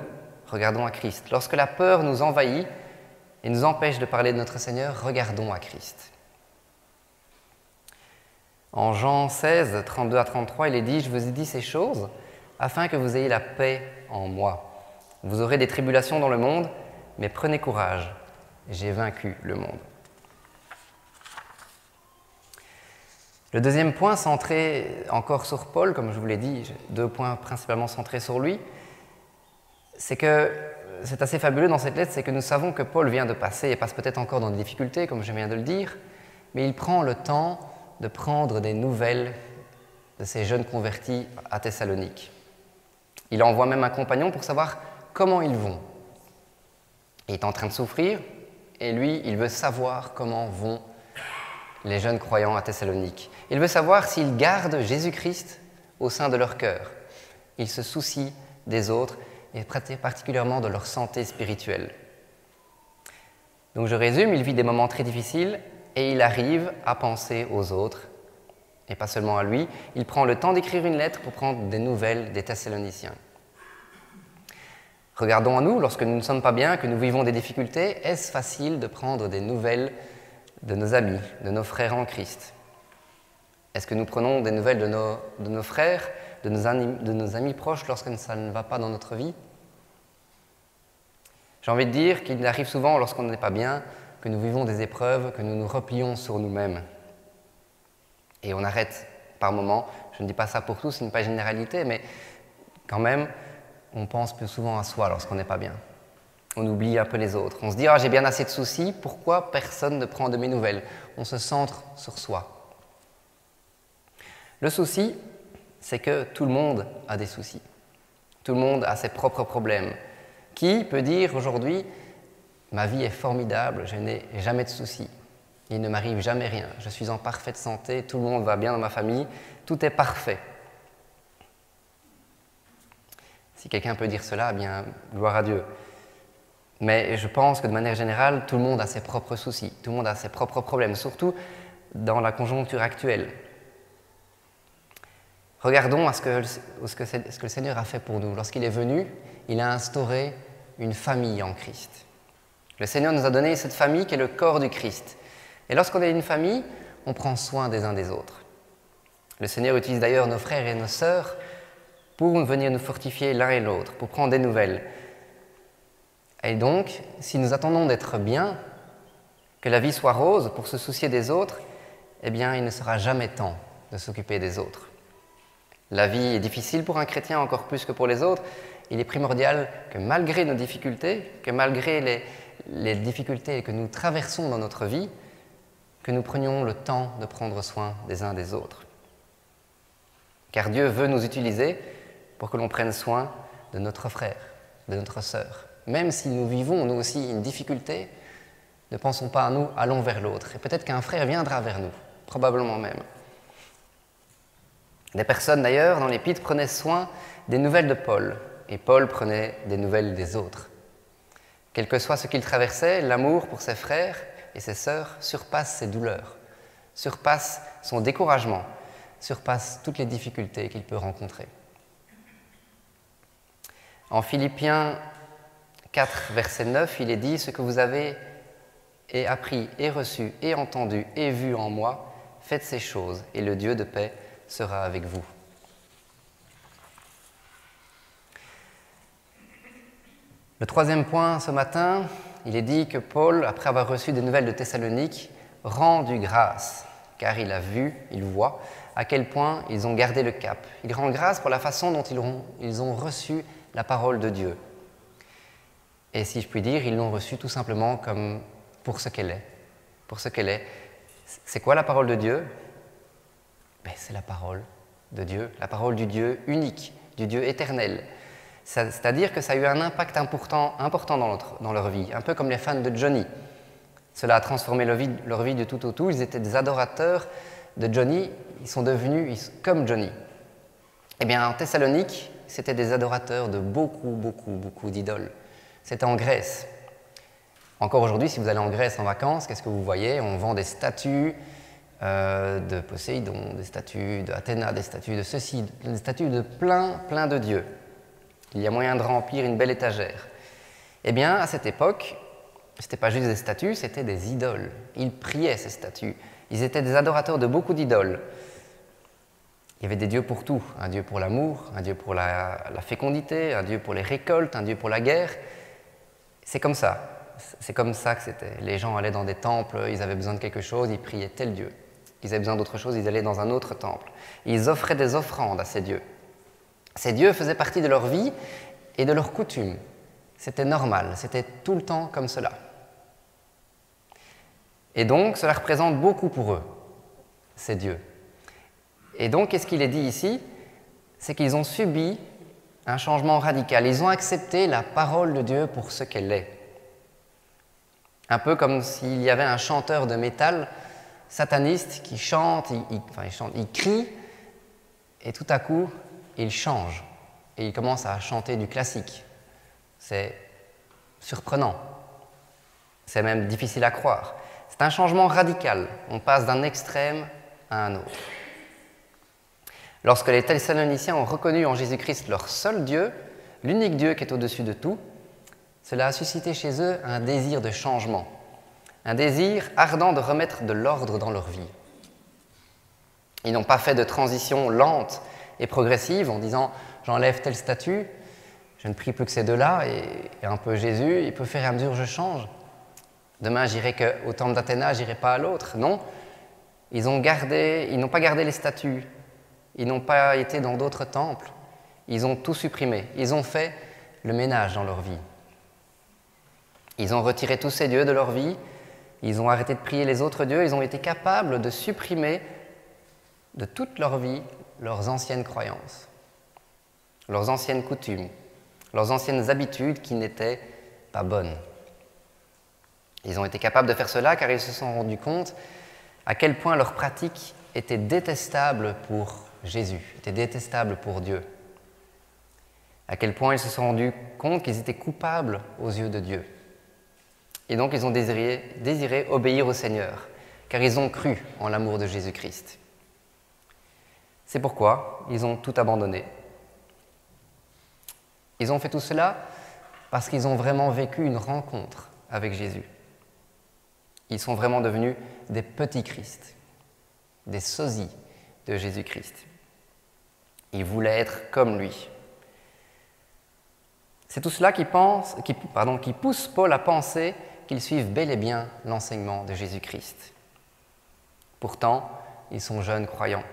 regardons à Christ. Lorsque la peur nous envahit et nous empêche de parler de notre Seigneur, regardons à Christ. En Jean 16, 32 à 33, il est dit « Je vous ai dit ces choses afin que vous ayez la paix en moi. Vous aurez des tribulations dans le monde, mais prenez courage, j'ai vaincu le monde. » Le deuxième point, centré encore sur Paul, comme je vous l'ai dit, j'ai 2 points principalement centrés sur lui, c'est que c'est assez fabuleux dans cette lettre, c'est que nous savons que Paul vient de passer, et passe peut-être encore dans des difficultés, comme je viens de le dire, mais il prend le temps de prendre des nouvelles de ces jeunes convertis à Thessalonique. Il envoie même un compagnon pour savoir comment ils vont. Il est en train de souffrir, et lui, il veut savoir comment vont les jeunes croyants à Thessalonique. Il veut savoir s'ils gardent Jésus-Christ au sein de leur cœur. Il se soucie des autres, et particulièrement de leur santé spirituelle. Donc je résume, il vit des moments très difficiles, et il arrive à penser aux autres, et pas seulement à lui. Il prend le temps d'écrire une lettre pour prendre des nouvelles des Thessaloniciens. Regardons à nous, lorsque nous ne sommes pas bien, que nous vivons des difficultés, est-ce facile de prendre des nouvelles de nos amis, de nos frères en Christ? Est-ce que nous prenons des nouvelles de nos frères, de nos amis proches lorsque ça ne va pas dans notre vie? J'ai envie de dire qu'il arrive souvent, lorsqu'on n'est pas bien, que nous vivons des épreuves, que nous nous replions sur nous-mêmes. Et on arrête par moments, je ne dis pas ça pour tous, ce n'est pas une généralité, mais quand même, on pense plus souvent à soi lorsqu'on n'est pas bien. On oublie un peu les autres. On se dit « Ah, j'ai bien assez de soucis, pourquoi personne ne prend de mes nouvelles ?» On se centre sur soi. Le souci, c'est que tout le monde a des soucis. Tout le monde a ses propres problèmes. Qui peut dire aujourd'hui « Ma vie est formidable, je n'ai jamais de soucis. Il ne m'arrive jamais rien. Je suis en parfaite santé, tout le monde va bien dans ma famille, tout est parfait. » Si quelqu'un peut dire cela, eh bien, gloire à Dieu. Mais je pense que de manière générale, tout le monde a ses propres soucis, tout le monde a ses propres problèmes, surtout dans la conjoncture actuelle. Regardons à ce que le Seigneur a fait pour nous. Lorsqu'il est venu, il a instauré une famille en Christ. Le Seigneur nous a donné cette famille qui est le corps du Christ. Et lorsqu'on est une famille, on prend soin des uns des autres. Le Seigneur utilise d'ailleurs nos frères et nos sœurs pour venir nous fortifier l'un et l'autre, pour prendre des nouvelles. Et donc, si nous attendons d'être bien, que la vie soit rose pour se soucier des autres, eh bien, il ne sera jamais temps de s'occuper des autres. La vie est difficile pour un chrétien encore plus que pour les autres. Il est primordial que malgré nos difficultés, que malgré les difficultés que nous traversons dans notre vie, que nous prenions le temps de prendre soin des uns des autres. Car Dieu veut nous utiliser pour que l'on prenne soin de notre frère, de notre sœur. Même si nous vivons, nous aussi, une difficulté, ne pensons pas à nous, allons vers l'autre. Et peut-être qu'un frère viendra vers nous, probablement même. Des personnes, d'ailleurs, dans l'Épître, prenaient soin des nouvelles de Paul, et Paul prenait des nouvelles des autres. Quel que soit ce qu'il traversait, l'amour pour ses frères et ses sœurs surpasse ses douleurs, surpasse son découragement, surpasse toutes les difficultés qu'il peut rencontrer. En Philippiens 4, verset 9, il est dit « Ce que vous avez et appris et reçu et entendu et vu en moi, faites ces choses, et le Dieu de paix sera avec vous. » Le troisième point ce matin, il est dit que Paul, après avoir reçu des nouvelles de Thessalonique, rend du grâce, car il a vu, il voit, à quel point ils ont gardé le cap. Il rend grâce pour la façon dont ils ont reçu la parole de Dieu. Et si je puis dire, ils l'ont reçue tout simplement comme pour ce qu'elle est. Pour ce qu'elle est. C'est quoi la parole de Dieu? C'est la parole de Dieu, la parole du Dieu unique, du Dieu éternel. C'est-à-dire que ça a eu un impact important dans leur vie, un peu comme les fans de Johnny. Cela a transformé leur vie du tout au tout. Ils étaient des adorateurs de Johnny, ils sont devenus comme Johnny. Eh bien, en Thessalonique, c'était des adorateurs de beaucoup d'idoles. C'était en Grèce. Encore aujourd'hui, si vous allez en Grèce en vacances, qu'est-ce que vous voyez? On vend des statues de Poséidon, des statues d'Athéna, des statues de ceci, des statues de plein de dieux. Il y a moyen de remplir une belle étagère. Eh bien, à cette époque, ce n'était pas juste des statues, c'était des idoles. Ils priaient ces statues. Ils étaient des adorateurs de beaucoup d'idoles. Il y avait des dieux pour tout. Un dieu pour l'amour, un dieu pour la fécondité, un dieu pour les récoltes, un dieu pour la guerre. C'est comme ça. C'est comme ça que c'était. Les gens allaient dans des temples, ils avaient besoin de quelque chose, ils priaient tel dieu. Ils avaient besoin d'autre chose, ils allaient dans un autre temple. Ils offraient des offrandes à ces dieux. Ces dieux faisaient partie de leur vie et de leurs coutumes. C'était normal, c'était tout le temps comme cela. Et donc, cela représente beaucoup pour eux, ces dieux. Et donc, qu'est-ce qu'il est dit ici? C'est qu'ils ont subi un changement radical. Ils ont accepté la parole de Dieu pour ce qu'elle est. Un peu comme s'il y avait un chanteur de métal sataniste qui chante, il crie, et tout à coup, il change. Et il commence à chanter du classique. C'est surprenant. C'est même difficile à croire. C'est un changement radical. On passe d'un extrême à un autre. Lorsque les Thessaloniciens ont reconnu en Jésus-Christ leur seul Dieu, l'unique Dieu qui est au-dessus de tout, cela a suscité chez eux un désir de changement, un désir ardent de remettre de l'ordre dans leur vie. Ils n'ont pas fait de transition lente et progressive en disant « j'enlève tel statut, je ne prie plus que ces deux-là, et un peu Jésus, il peut faire et à mesure je change. Demain, j'irai qu'au temple d'Athéna, j'irai pas à l'autre. » Non, ils n'ont pas gardé les statuts, ils n'ont pas été dans d'autres temples, ils ont tout supprimé, ils ont fait le ménage dans leur vie. Ils ont retiré tous ces dieux de leur vie, ils ont arrêté de prier les autres dieux, ils ont été capables de supprimer de toute leur vie leurs anciennes croyances, leurs anciennes coutumes, leurs anciennes habitudes qui n'étaient pas bonnes. Ils ont été capables de faire cela car ils se sont rendus compte à quel point leurs pratiques étaient détestables pour Jésus, étaient détestables pour Dieu. À quel point ils se sont rendus compte qu'ils étaient coupables aux yeux de Dieu. Et donc ils ont désiré obéir au Seigneur, car ils ont cru en l'amour de Jésus-Christ. C'est pourquoi ils ont tout abandonné. Ils ont fait tout cela parce qu'ils ont vraiment vécu une rencontre avec Jésus. Ils sont vraiment devenus des petits Christ, des sosies de Jésus-Christ. Ils voulaient être comme lui. C'est tout cela qui pousse Paul à penser qu'ils suivent bel et bien l'enseignement de Jésus-Christ. Pourtant, ils sont jeunes croyants.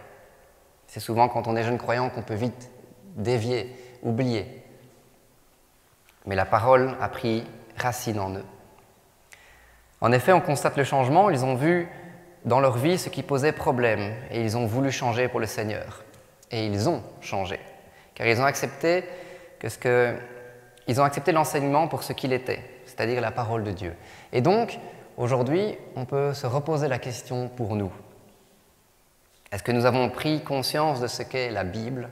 C'est souvent quand on est jeune croyant qu'on peut vite dévier, oublier. Mais la parole a pris racine en eux. En effet, on constate le changement, ils ont vu dans leur vie ce qui posait problème et ils ont voulu changer pour le Seigneur. Et ils ont changé, car ils ont accepté l'enseignement pour ce qu'il était, c'est-à-dire la parole de Dieu. Et donc, aujourd'hui, on peut se reposer la question pour nous. Est-ce que nous avons pris conscience de ce qu'est la Bible?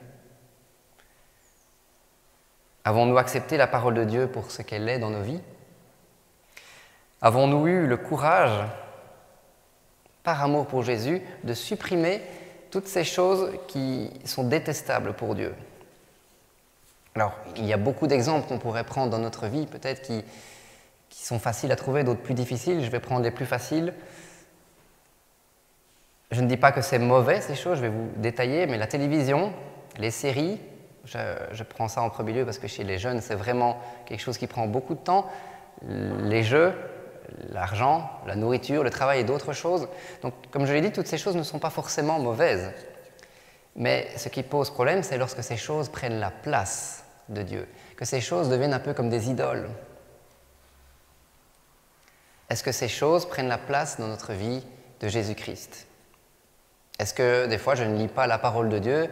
Avons-nous accepté la parole de Dieu pour ce qu'elle est dans nos vies? Avons-nous eu le courage, par amour pour Jésus, de supprimer toutes ces choses qui sont détestables pour Dieu? Alors, il y a beaucoup d'exemples qu'on pourrait prendre dans notre vie, peut-être qui sont faciles à trouver, d'autres plus difficiles. Je vais prendre les plus faciles. Je ne dis pas que c'est mauvais, ces choses, je vais vous détailler, mais la télévision, les séries, je prends ça en premier lieu parce que chez les jeunes, c'est vraiment quelque chose qui prend beaucoup de temps. Les jeux, l'argent, la nourriture, le travail et d'autres choses. Donc, comme je l'ai dit, toutes ces choses ne sont pas forcément mauvaises. Mais ce qui pose problème, c'est lorsque ces choses prennent la place de Dieu, que ces choses deviennent un peu comme des idoles. Est-ce que ces choses prennent la place dans notre vie de Jésus-Christ? Est-ce que des fois je ne lis pas la parole de Dieu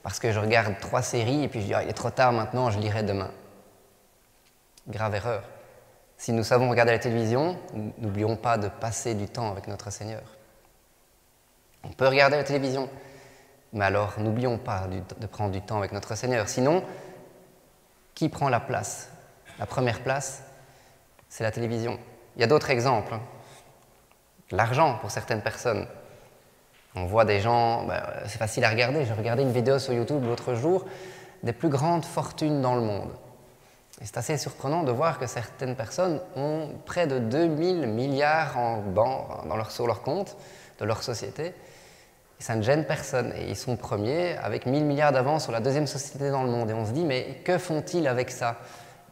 parce que je regarde 3 séries et puis je dis il est trop tard maintenant, je lirai demain? Grave erreur. Si nous savons regarder la télévision, n'oublions pas de passer du temps avec notre Seigneur. On peut regarder la télévision, mais alors n'oublions pas de prendre du temps avec notre Seigneur. Sinon, qui prend la place? La première place, c'est la télévision. Il y a d'autres exemples. L'argent pour certaines personnes. On voit des gens, c'est facile à regarder. J'ai regardé une vidéo sur YouTube l'autre jour des plus grandes fortunes dans le monde. Et c'est assez surprenant de voir que certaines personnes ont près de 2000 milliards sur leur compte de leur société. Et ça ne gêne personne. Et ils sont premiers avec 1000 milliards d'avance sur la deuxième société dans le monde. Et on se dit, mais que font-ils avec ça?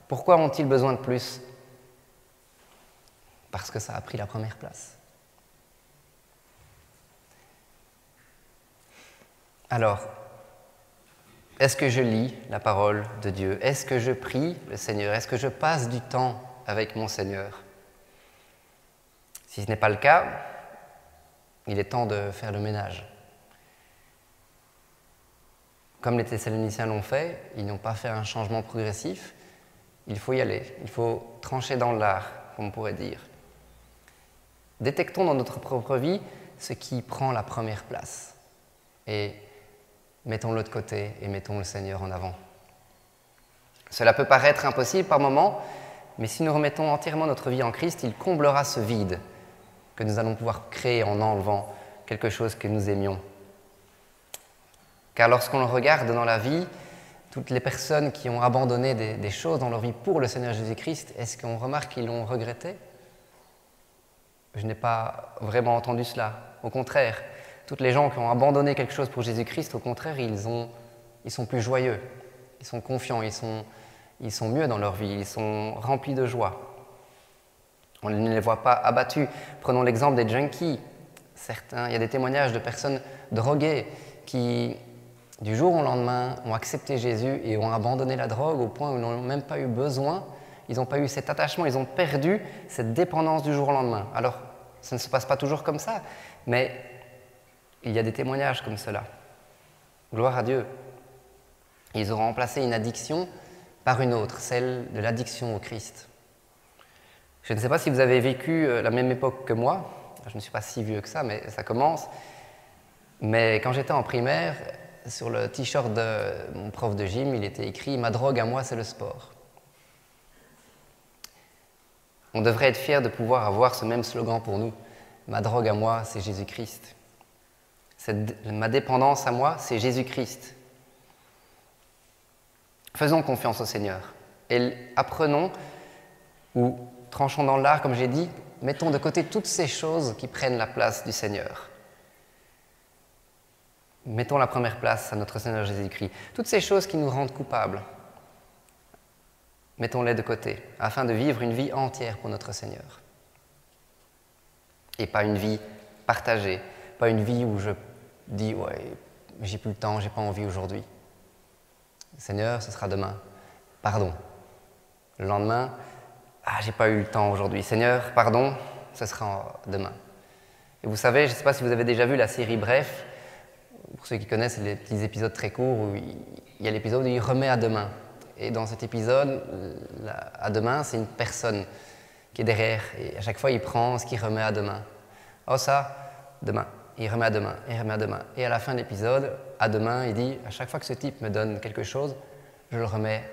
Pourquoi ont-ils besoin de plus? Parce que ça a pris la première place. Alors, est-ce que je lis la parole de Dieu? Est-ce que je prie le Seigneur? Est-ce que je passe du temps avec mon Seigneur? Si ce n'est pas le cas, il est temps de faire le ménage. Comme les Thessaloniciens l'ont fait, ils n'ont pas fait un changement progressif, il faut y aller, il faut trancher dans l'art, comme on pourrait dire. Détectons dans notre propre vie ce qui prend la première place et mettons-le de côté et mettons le Seigneur en avant. Cela peut paraître impossible par moments, mais si nous remettons entièrement notre vie en Christ, il comblera ce vide que nous allons pouvoir créer en enlevant quelque chose que nous aimions. Car lorsqu'on le regarde dans la vie, toutes les personnes qui ont abandonné des choses dans leur vie pour le Seigneur Jésus-Christ, est-ce qu'on remarque qu'ils l'ont regretté? Je n'ai pas vraiment entendu cela. Au contraire, toutes les gens qui ont abandonné quelque chose pour Jésus-Christ, au contraire, ils sont plus joyeux, ils sont confiants, ils sont mieux dans leur vie, ils sont remplis de joie. On ne les voit pas abattus. Prenons l'exemple des junkies. Il y a des témoignages de personnes droguées qui, du jour au lendemain, ont accepté Jésus et ont abandonné la drogue au point où ils n'ont même pas eu besoin. Ils n'ont pas eu cet attachement, ils ont perdu cette dépendance du jour au lendemain. Alors, ça ne se passe pas toujours comme ça, mais il y a des témoignages comme cela. Gloire à Dieu. Ils ont remplacé une addiction par une autre, celle de l'addiction au Christ. Je ne sais pas si vous avez vécu la même époque que moi. Je ne suis pas si vieux que ça, mais ça commence. Mais quand j'étais en primaire, sur le t-shirt de mon prof de gym, il était écrit « Ma drogue à moi, c'est le sport ». On devrait être fiers de pouvoir avoir ce même slogan pour nous. Ma drogue à moi, c'est Jésus-Christ. Ma dépendance à moi, c'est Jésus-Christ. Faisons confiance au Seigneur et apprenons ou tranchons dans l'art, comme j'ai dit, mettons de côté toutes ces choses qui prennent la place du Seigneur. Mettons la première place à notre Seigneur Jésus-Christ. Toutes ces choses qui nous rendent coupables, mettons-les de côté, afin de vivre une vie entière pour notre Seigneur. Et pas une vie partagée, pas une vie où je dis « ouais, j'ai plus le temps, j'ai pas envie aujourd'hui ». Seigneur, ce sera demain. Pardon. Le lendemain, j'ai pas eu le temps aujourd'hui. Seigneur, pardon, ce sera demain. Et vous savez, je ne sais pas si vous avez déjà vu la série Bref. Pour ceux qui connaissent, c'est les petits épisodes très courts où il y a l'épisode où il remet à demain. Et dans cet épisode, à demain, c'est une personne qui est derrière. Et à chaque fois, il prend ce qu'il remet à demain. Oh ça, demain. Il remet à demain, il remet à demain. Et à la fin de l'épisode, à demain, il dit, à chaque fois que ce type me donne quelque chose, je le remets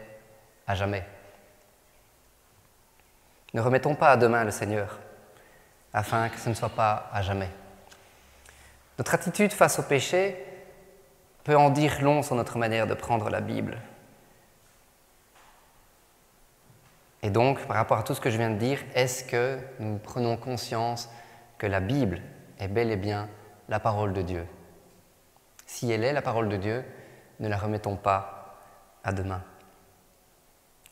à jamais. Ne remettons pas à demain le Seigneur, afin que ce ne soit pas à jamais. Notre attitude face au péché peut en dire long sur notre manière de prendre la Bible. Et donc, par rapport à tout ce que je viens de dire, est-ce que nous prenons conscience que la Bible est bel et bien la parole de Dieu? Si elle est la parole de Dieu, ne la remettons pas à demain.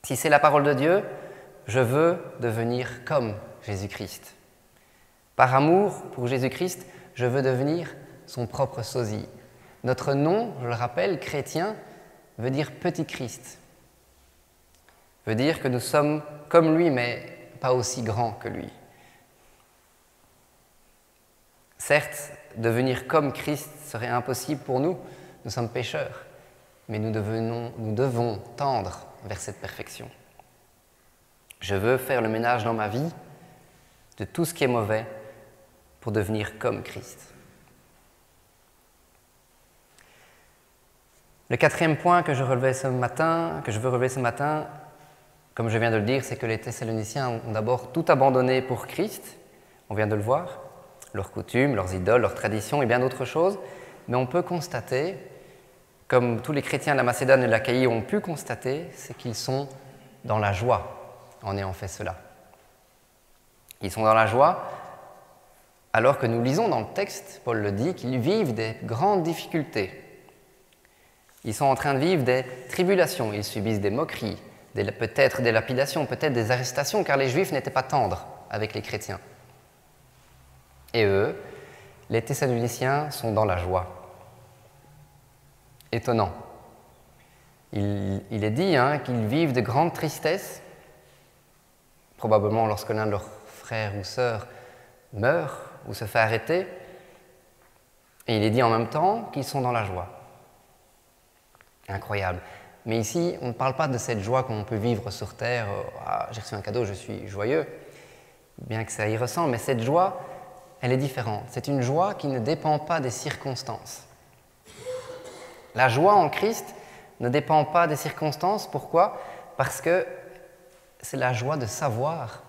Si c'est la parole de Dieu, je veux devenir comme Jésus-Christ. Par amour pour Jésus-Christ, je veux devenir son propre sosie. Notre nom, je le rappelle, chrétien, veut dire petit Christ. Veut dire que nous sommes comme lui, mais pas aussi grands que lui. Certes, devenir comme Christ serait impossible pour nous, nous sommes pécheurs, mais nous devons tendre vers cette perfection. Je veux faire le ménage dans ma vie de tout ce qui est mauvais pour devenir comme Christ. Le quatrième point que je veux relever ce matin, comme je viens de le dire, c'est que les Thessaloniciens ont d'abord tout abandonné pour Christ, on vient de le voir, leurs coutumes, leurs idoles, leurs traditions et bien d'autres choses, mais on peut constater, comme tous les chrétiens de la Macédoine et de l'Achaïe ont pu constater, c'est qu'ils sont dans la joie en ayant fait cela. Ils sont dans la joie alors que nous lisons dans le texte, Paul le dit, qu'ils vivent des grandes difficultés. Ils sont en train de vivre des tribulations, ils subissent des moqueries, peut-être des lapidations, peut-être des arrestations, car les Juifs n'étaient pas tendres avec les chrétiens. Et eux, les Thessaloniciens, sont dans la joie. Étonnant. Il est dit qu'ils vivent de grandes tristesses, probablement lorsque l'un de leurs frères ou sœurs meurt ou se fait arrêter, et il est dit en même temps qu'ils sont dans la joie. Incroyable. Mais ici, on ne parle pas de cette joie qu'on peut vivre sur terre. J'ai reçu un cadeau, je suis joyeux, bien que ça y ressemble, mais cette joie, elle est différente. C'est une joie qui ne dépend pas des circonstances. La joie en Christ ne dépend pas des circonstances. Pourquoi? Parce que c'est la joie de savoir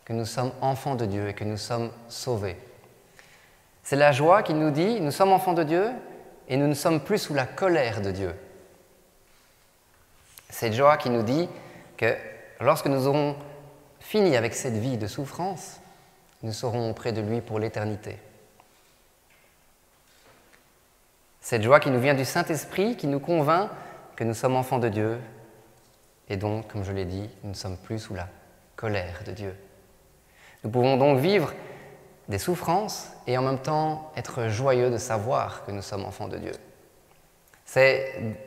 que nous sommes enfants de Dieu et que nous sommes sauvés. C'est la joie qui nous dit, nous sommes enfants de Dieu et nous ne sommes plus sous la colère de Dieu. Cette joie qui nous dit que lorsque nous aurons fini avec cette vie de souffrance, nous serons auprès de lui pour l'éternité. Cette joie qui nous vient du Saint-Esprit, qui nous convainc que nous sommes enfants de Dieu, et donc, comme je l'ai dit, nous ne sommes plus sous la colère de Dieu. Nous pouvons donc vivre des souffrances et en même temps être joyeux de savoir que nous sommes enfants de Dieu. C'est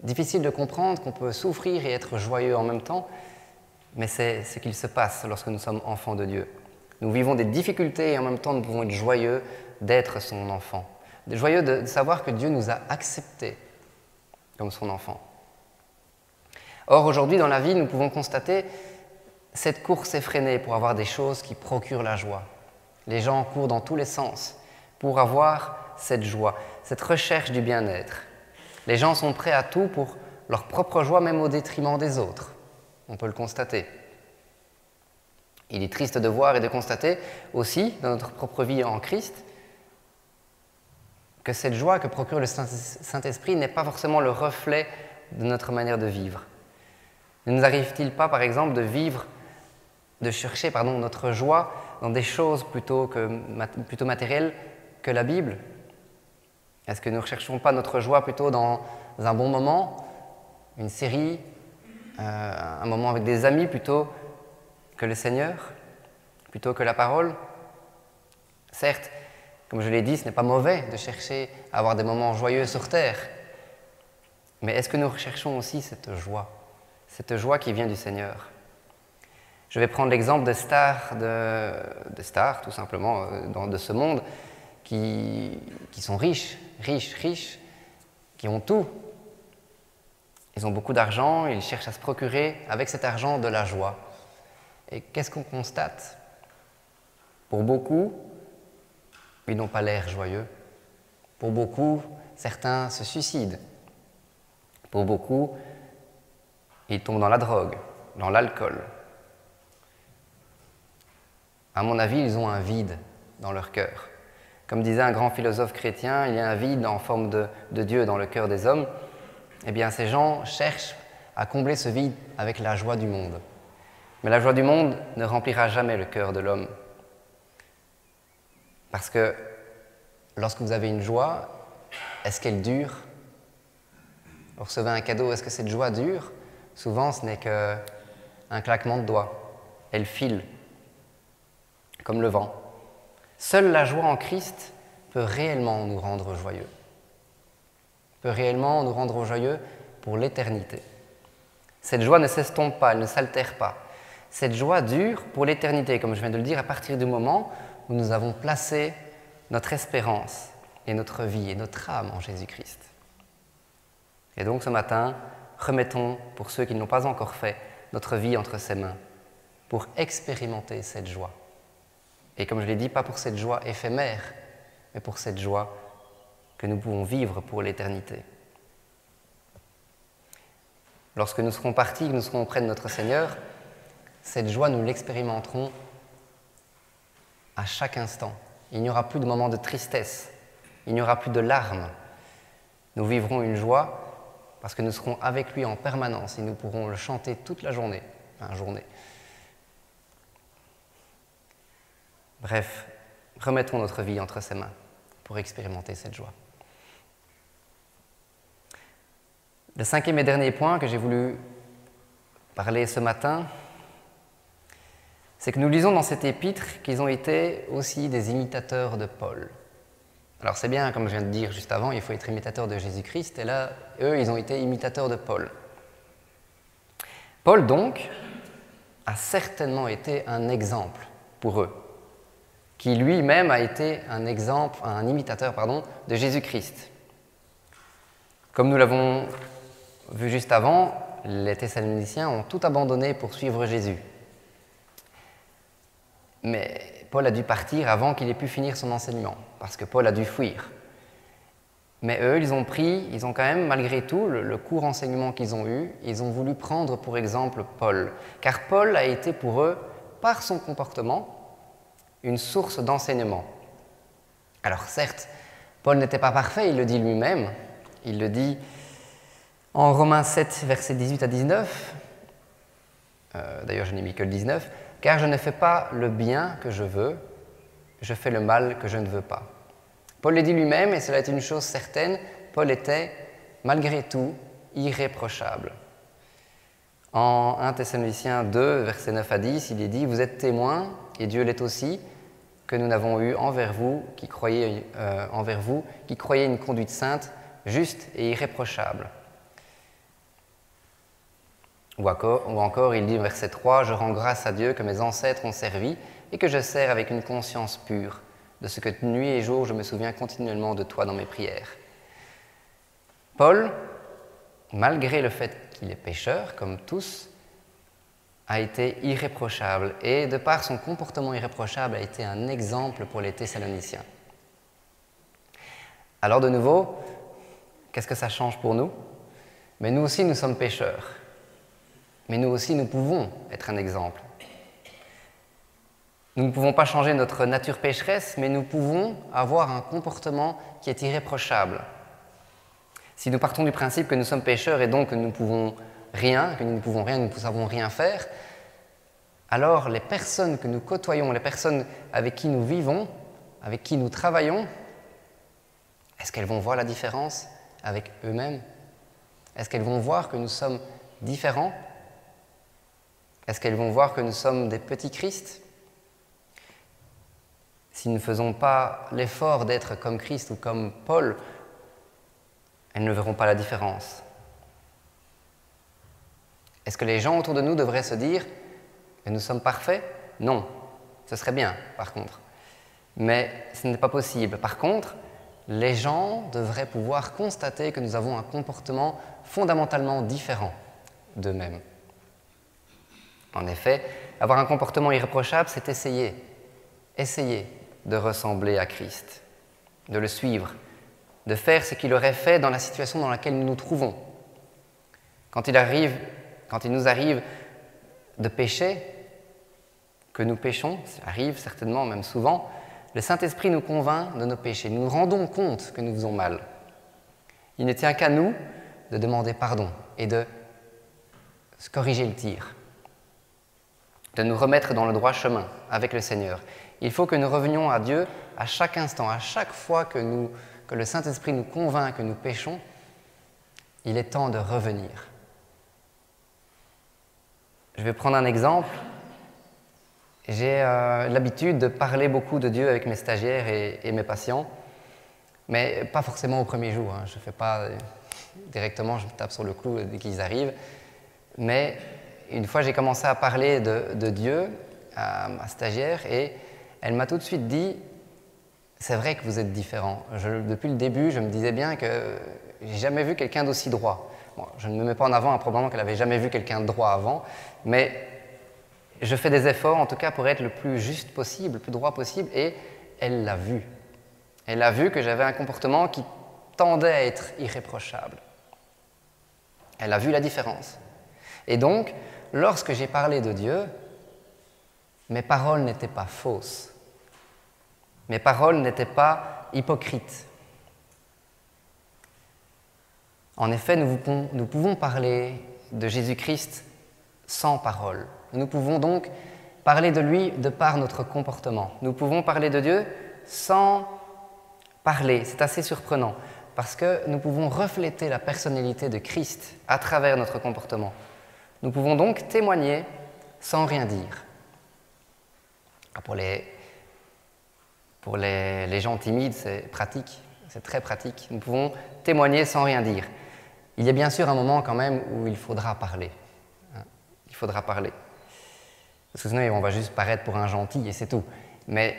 difficile de comprendre qu'on peut souffrir et être joyeux en même temps, mais c'est ce qu'il se passe lorsque nous sommes enfants de Dieu. Nous vivons des difficultés et en même temps nous pouvons être joyeux d'être son enfant. Joyeux de savoir que Dieu nous a acceptés comme son enfant. Or, aujourd'hui, dans la vie, nous pouvons constater cette course effrénée pour avoir des choses qui procurent la joie. Les gens courent dans tous les sens pour avoir cette joie, cette recherche du bien-être. Les gens sont prêts à tout pour leur propre joie, même au détriment des autres. On peut le constater. Il est triste de voir et de constater aussi, dans notre propre vie en Christ, que cette joie que procure le Saint-Esprit n'est pas forcément le reflet de notre manière de vivre. Ne nous arrive-t-il pas, par exemple, de chercher notre joie dans des choses plutôt matérielles que la Bible? Est-ce que nous ne recherchons pas notre joie plutôt dans un bon moment, une série, un moment avec des amis plutôt que le Seigneur, plutôt que la parole? Certes, comme je l'ai dit, ce n'est pas mauvais de chercher à avoir des moments joyeux sur terre, mais est-ce que nous recherchons aussi cette joie qui vient du Seigneur? Je vais prendre l'exemple des stars, tout simplement, de ce monde, qui sont riches, qui ont tout. Ils ont beaucoup d'argent, ils cherchent à se procurer avec cet argent de la joie. Et qu'est-ce qu'on constate? Pour beaucoup, ils n'ont pas l'air joyeux. Pour beaucoup, certains se suicident. Pour beaucoup, ils tombent dans la drogue, dans l'alcool. À mon avis, ils ont un vide dans leur cœur. Comme disait un grand philosophe chrétien, il y a un vide en forme de Dieu dans le cœur des hommes. Eh bien, ces gens cherchent à combler ce vide avec la joie du monde. Mais la joie du monde ne remplira jamais le cœur de l'homme. Parce que lorsque vous avez une joie, est-ce qu'elle dure? Vous recevez un cadeau, est-ce que cette joie dure? Souvent, ce n'est qu'un claquement de doigts. Elle file, comme le vent. Seule la joie en Christ peut réellement nous rendre joyeux. Peut réellement nous rendre joyeux pour l'éternité. Cette joie ne s'estompe pas, elle ne s'altère pas. Cette joie dure pour l'éternité, comme je viens de le dire, à partir du moment où nous avons placé notre espérance et notre vie et notre âme en Jésus-Christ. Et donc ce matin, remettons, pour ceux qui ne l'ont pas encore fait, notre vie entre ses mains, pour expérimenter cette joie. Et comme je l'ai dit, pas pour cette joie éphémère, mais pour cette joie que nous pouvons vivre pour l'éternité. Lorsque nous serons partis, que nous serons auprès de notre Seigneur, cette joie, nous l'expérimenterons à chaque instant. Il n'y aura plus de moments de tristesse, il n'y aura plus de larmes. Nous vivrons une joie parce que nous serons avec lui en permanence et nous pourrons le chanter toute la journée. Bref, remettons notre vie entre ses mains pour expérimenter cette joie. Le cinquième et dernier point que j'ai voulu parler ce matin, c'est que nous lisons dans cet épître qu'ils ont été aussi des imitateurs de Paul. Alors c'est bien, comme je viens de dire juste avant, il faut être imitateur de Jésus-Christ, et là, eux, ils ont été imitateurs de Paul. Paul, donc, a certainement été un exemple pour eux, qui lui-même a été un imitateur de Jésus-Christ. Comme nous l'avons vu juste avant, les Thessaloniciens ont tout abandonné pour suivre Jésus. Mais Paul a dû partir avant qu'il ait pu finir son enseignement, parce que Paul a dû fuir. Mais eux, ils ont quand même, malgré tout, le court enseignement qu'ils ont eu, ils ont voulu prendre pour exemple Paul. Car Paul a été pour eux, par son comportement, une source d'enseignement. Alors certes, Paul n'était pas parfait, il le dit lui-même, il le dit en Romains 7, versets 18 à 19, d'ailleurs je n'ai mis que le 19, « Car je ne fais pas le bien que je veux, je fais le mal que je ne veux pas. » Paul le dit lui-même, et cela est une chose certaine, Paul était, malgré tout, irréprochable. En 1 Thessaloniciens 2, versets 9 à 10, il est dit « Vous êtes témoins, et Dieu l'est aussi, que nous n'avons eu envers vous qui croyez une conduite sainte, juste et irréprochable. » Ou encore, il dit au verset 3, « Je rends grâce à Dieu que mes ancêtres ont servi et que je sers avec une conscience pure, de ce que nuit et jour je me souviens continuellement de toi dans mes prières. » Paul, malgré le fait qu'il est pécheur, comme tous, a été irréprochable et, de par son comportement irréprochable, a été un exemple pour les Thessaloniciens. Alors de nouveau, qu'est-ce que ça change pour nous? Mais nous aussi, nous sommes pécheurs. Mais nous aussi, nous pouvons être un exemple. Nous ne pouvons pas changer notre nature pécheresse, mais nous pouvons avoir un comportement qui est irréprochable. Si nous partons du principe que nous sommes pécheurs et donc que nous ne pouvons rien, nous ne savons rien faire, alors les personnes que nous côtoyons, les personnes avec qui nous vivons, avec qui nous travaillons, est-ce qu'elles vont voir la différence avec eux-mêmes? Est-ce qu'elles vont voir que nous sommes différents? Est-ce qu'elles vont voir que nous sommes des petits Christ? Si nous ne faisons pas l'effort d'être comme Christ ou comme Paul, elles ne verront pas la différence. Est-ce que les gens autour de nous devraient se dire que nous sommes parfaits? Non, ce serait bien par contre. Mais ce n'est pas possible. Par contre, les gens devraient pouvoir constater que nous avons un comportement fondamentalement différent d'eux-mêmes. En effet, avoir un comportement irréprochable, c'est essayer de ressembler à Christ, de le suivre, de faire ce qu'il aurait fait dans la situation dans laquelle nous nous trouvons. Quand il nous arrive de pécher, que nous péchons, ça arrive certainement, même souvent, le Saint-Esprit nous convainc de nos péchés. Nous nous rendons compte que nous faisons mal. Il ne tient qu'à nous de demander pardon et de se corriger le tir. de nous remettre dans le droit chemin avec le Seigneur. Il faut que nous revenions à Dieu à chaque instant, à chaque fois que le Saint-Esprit nous convainc que nous péchons. Il est temps de revenir. Je vais prendre un exemple. J'ai l'habitude de parler beaucoup de Dieu avec mes stagiaires et mes patients, mais pas forcément au premier jour. Je ne fais pas directement, je me tape sur le clou dès qu'ils arrivent. Mais une fois, j'ai commencé à parler de Dieu à ma stagiaire et elle m'a tout de suite dit « C'est vrai que vous êtes différent. » Depuis le début, je me disais bien que j'ai jamais vu quelqu'un d'aussi droit. Bon, je ne me mets pas en avant, probablement qu'elle n'avait jamais vu quelqu'un de droit avant, mais je fais des efforts, en tout cas, pour être le plus juste possible, le plus droit possible, et elle l'a vu. Elle a vu que j'avais un comportement qui tendait à être irréprochable. Elle a vu la différence. Et donc, lorsque j'ai parlé de Dieu, mes paroles n'étaient pas fausses. Mes paroles n'étaient pas hypocrites. En effet, nous pouvons parler de Jésus-Christ sans parole. Nous pouvons donc parler de lui de par notre comportement. Nous pouvons parler de Dieu sans parler. C'est assez surprenant parce que nous pouvons refléter la personnalité de Christ à travers notre comportement. Nous pouvons donc témoigner sans rien dire. Pour les gens timides, c'est pratique, c'est très pratique. Nous pouvons témoigner sans rien dire. Il y a bien sûr un moment quand même où il faudra parler. Il faudra parler. Parce que sinon, on va juste paraître pour un gentil et c'est tout. Mais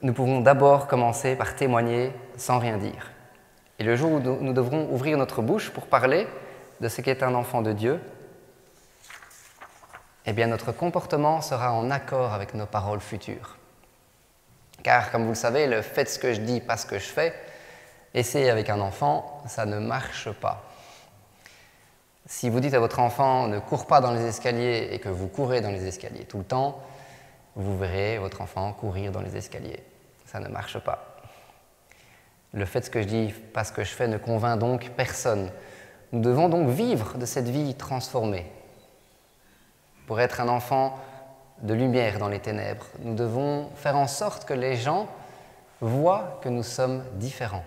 nous pouvons d'abord commencer par témoigner sans rien dire. Et le jour où nous devrons ouvrir notre bouche pour parler de ce qu'est un enfant de Dieu, eh bien notre comportement sera en accord avec nos paroles futures. Car, comme vous le savez, le « faites ce que je dis, pas ce que je fais », essayer avec un enfant, ça ne marche pas. Si vous dites à votre enfant « ne cours pas dans les escaliers » et que vous courez dans les escaliers tout le temps, vous verrez votre enfant courir dans les escaliers. Ça ne marche pas. Le fait ce que je dis, pas ce que je fais, ne convainc donc personne. Nous devons donc vivre de cette vie transformée. Pour être un enfant de lumière dans les ténèbres, nous devons faire en sorte que les gens voient que nous sommes différents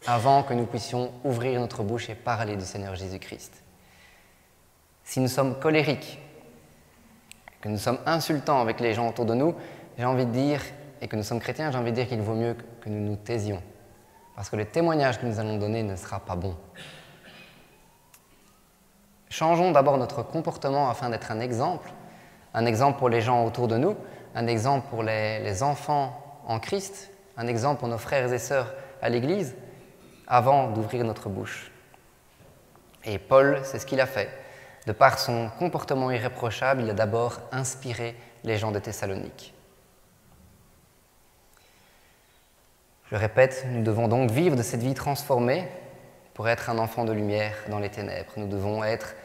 avant que nous puissions ouvrir notre bouche et parler du Seigneur Jésus-Christ. Si nous sommes colériques, que nous sommes insultants avec les gens autour de nous, j'ai envie de dire, et que nous sommes chrétiens, j'ai envie de dire qu'il vaut mieux que nous nous taisions. Parce que le témoignage que nous allons donner ne sera pas bon. Changeons d'abord notre comportement afin d'être un exemple pour les gens autour de nous, un exemple pour les enfants en Christ, un exemple pour nos frères et sœurs à l'Église, avant d'ouvrir notre bouche. Et Paul, c'est ce qu'il a fait. De par son comportement irréprochable, il a d'abord inspiré les gens de Thessalonique. Je le répète, nous devons donc vivre de cette vie transformée pour être un enfant de lumière dans les ténèbres. Nous devons être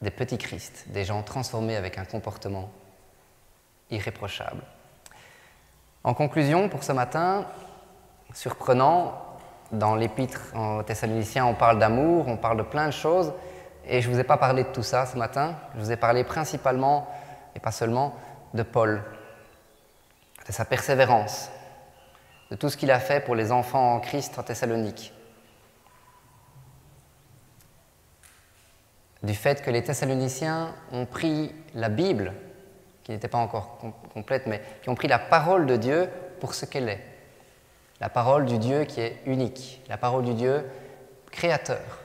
des petits Christ, des gens transformés avec un comportement irréprochable. En conclusion, pour ce matin, surprenant, dans l'épître aux Thessaloniciens, on parle d'amour, on parle de plein de choses, et je ne vous ai pas parlé de tout ça ce matin, je vous ai parlé principalement, et pas seulement, de Paul, de sa persévérance, de tout ce qu'il a fait pour les enfants en Christ en Thessalonique, du fait que les Thessaloniciens ont pris la Bible, qui n'était pas encore complète, mais qui ont pris la parole de Dieu pour ce qu'elle est. La parole du Dieu qui est unique, la parole du Dieu créateur,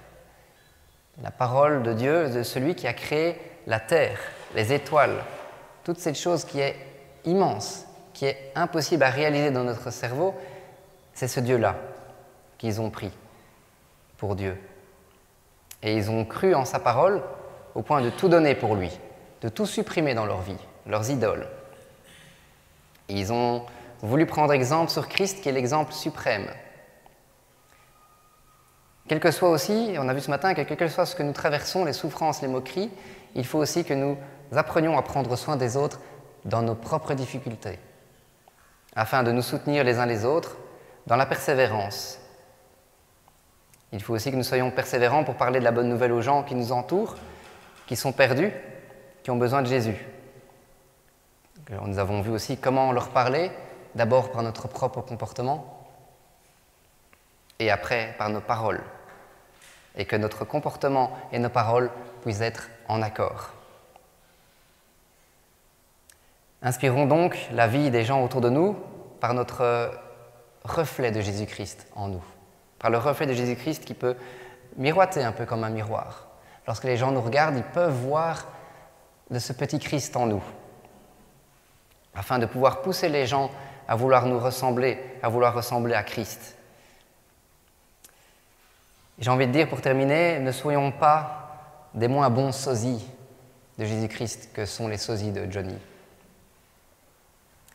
la parole de Dieu, de celui qui a créé la terre, les étoiles, toute cette chose qui est immense, qui est impossible à réaliser dans notre cerveau, c'est ce Dieu-là qu'ils ont pris pour Dieu. Et ils ont cru en sa parole au point de tout donner pour lui, de tout supprimer dans leur vie, leurs idoles. Et ils ont voulu prendre exemple sur Christ qui est l'exemple suprême. Quel que soit aussi, on a vu ce matin, quel que soit ce que nous traversons, les souffrances, les moqueries, il faut aussi que nous apprenions à prendre soin des autres dans nos propres difficultés, afin de nous soutenir les uns les autres dans la persévérance. Il faut aussi que nous soyons persévérants pour parler de la bonne nouvelle aux gens qui nous entourent, qui sont perdus, qui ont besoin de Jésus. Nous avons vu aussi comment leur parler, d'abord par notre propre comportement et après par nos paroles. Et que notre comportement et nos paroles puissent être en accord. Inspirons donc la vie des gens autour de nous par notre reflet de Jésus-Christ en nous. Par le reflet de Jésus-Christ qui peut miroiter un peu comme un miroir. Lorsque les gens nous regardent, ils peuvent voir de ce petit Christ en nous, afin de pouvoir pousser les gens à vouloir nous ressembler, à vouloir ressembler à Christ. J'ai envie de dire, pour terminer, ne soyons pas des moins bons sosies de Jésus-Christ que sont les sosies de Johnny.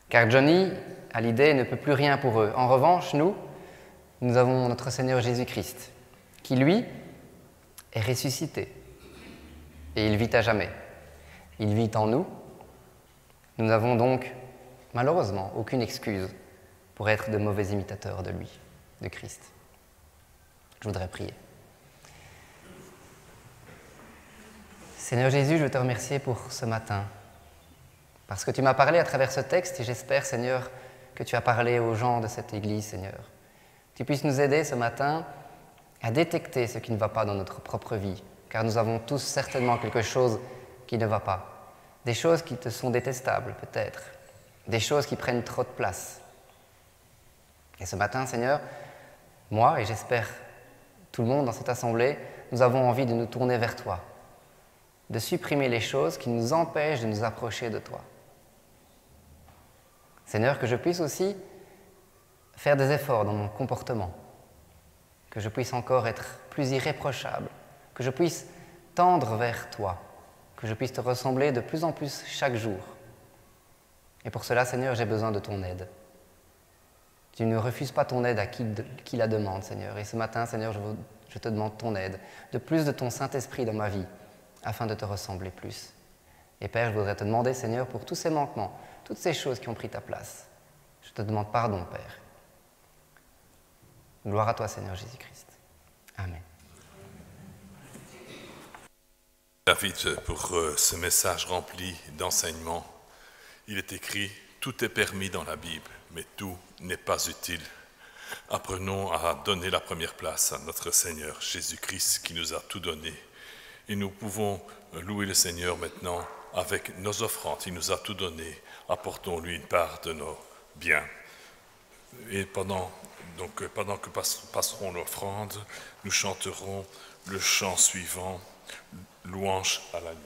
Car Johnny, à l'idée, ne peut plus rien pour eux. En revanche, nous avons notre Seigneur Jésus-Christ, qui, lui, est ressuscité. Et il vit à jamais. Il vit en nous. Nous n'avons donc, malheureusement, aucune excuse pour être de mauvais imitateurs de lui, de Christ. Je voudrais prier. Seigneur Jésus, je veux te remercier pour ce matin, parce que tu m'as parlé à travers ce texte et j'espère, Seigneur, que tu as parlé aux gens de cette Église, Seigneur. Que tu puisses nous aider ce matin à détecter ce qui ne va pas dans notre propre vie, car nous avons tous certainement quelque chose qui ne va pas. Des choses qui te sont détestables, peut-être. Des choses qui prennent trop de place. Et ce matin, Seigneur, moi, et j'espère tout le monde dans cette assemblée, nous avons envie de nous tourner vers toi, de supprimer les choses qui nous empêchent de nous approcher de toi. Seigneur, que je puisse aussi faire des efforts dans mon comportement, que je puisse encore être plus irréprochable, que je puisse tendre vers toi, que je puisse te ressembler de plus en plus chaque jour. Et pour cela, Seigneur, j'ai besoin de ton aide. Tu ne refuses pas ton aide à qui la demande, Seigneur. Et ce matin, Seigneur, je te demande ton aide, de plus de ton Saint-Esprit dans ma vie, afin de te ressembler plus. Et Père, je voudrais te demander, Seigneur, pour tous ces manquements, toutes ces choses qui ont pris ta place. Je te demande pardon, Père. Gloire à toi, Seigneur Jésus-Christ. Amen. David, pour ce message rempli d'enseignements, il est écrit « Tout est permis dans la Bible, mais tout n'est pas utile ». Apprenons à donner la première place à notre Seigneur Jésus-Christ qui nous a tout donné. Et nous pouvons louer le Seigneur maintenant avec nos offrandes. Il nous a tout donné. Apportons-lui une part de nos biens. Et pendant que passerons l'offrande, nous chanterons le chant suivant, Louange à l'agneau.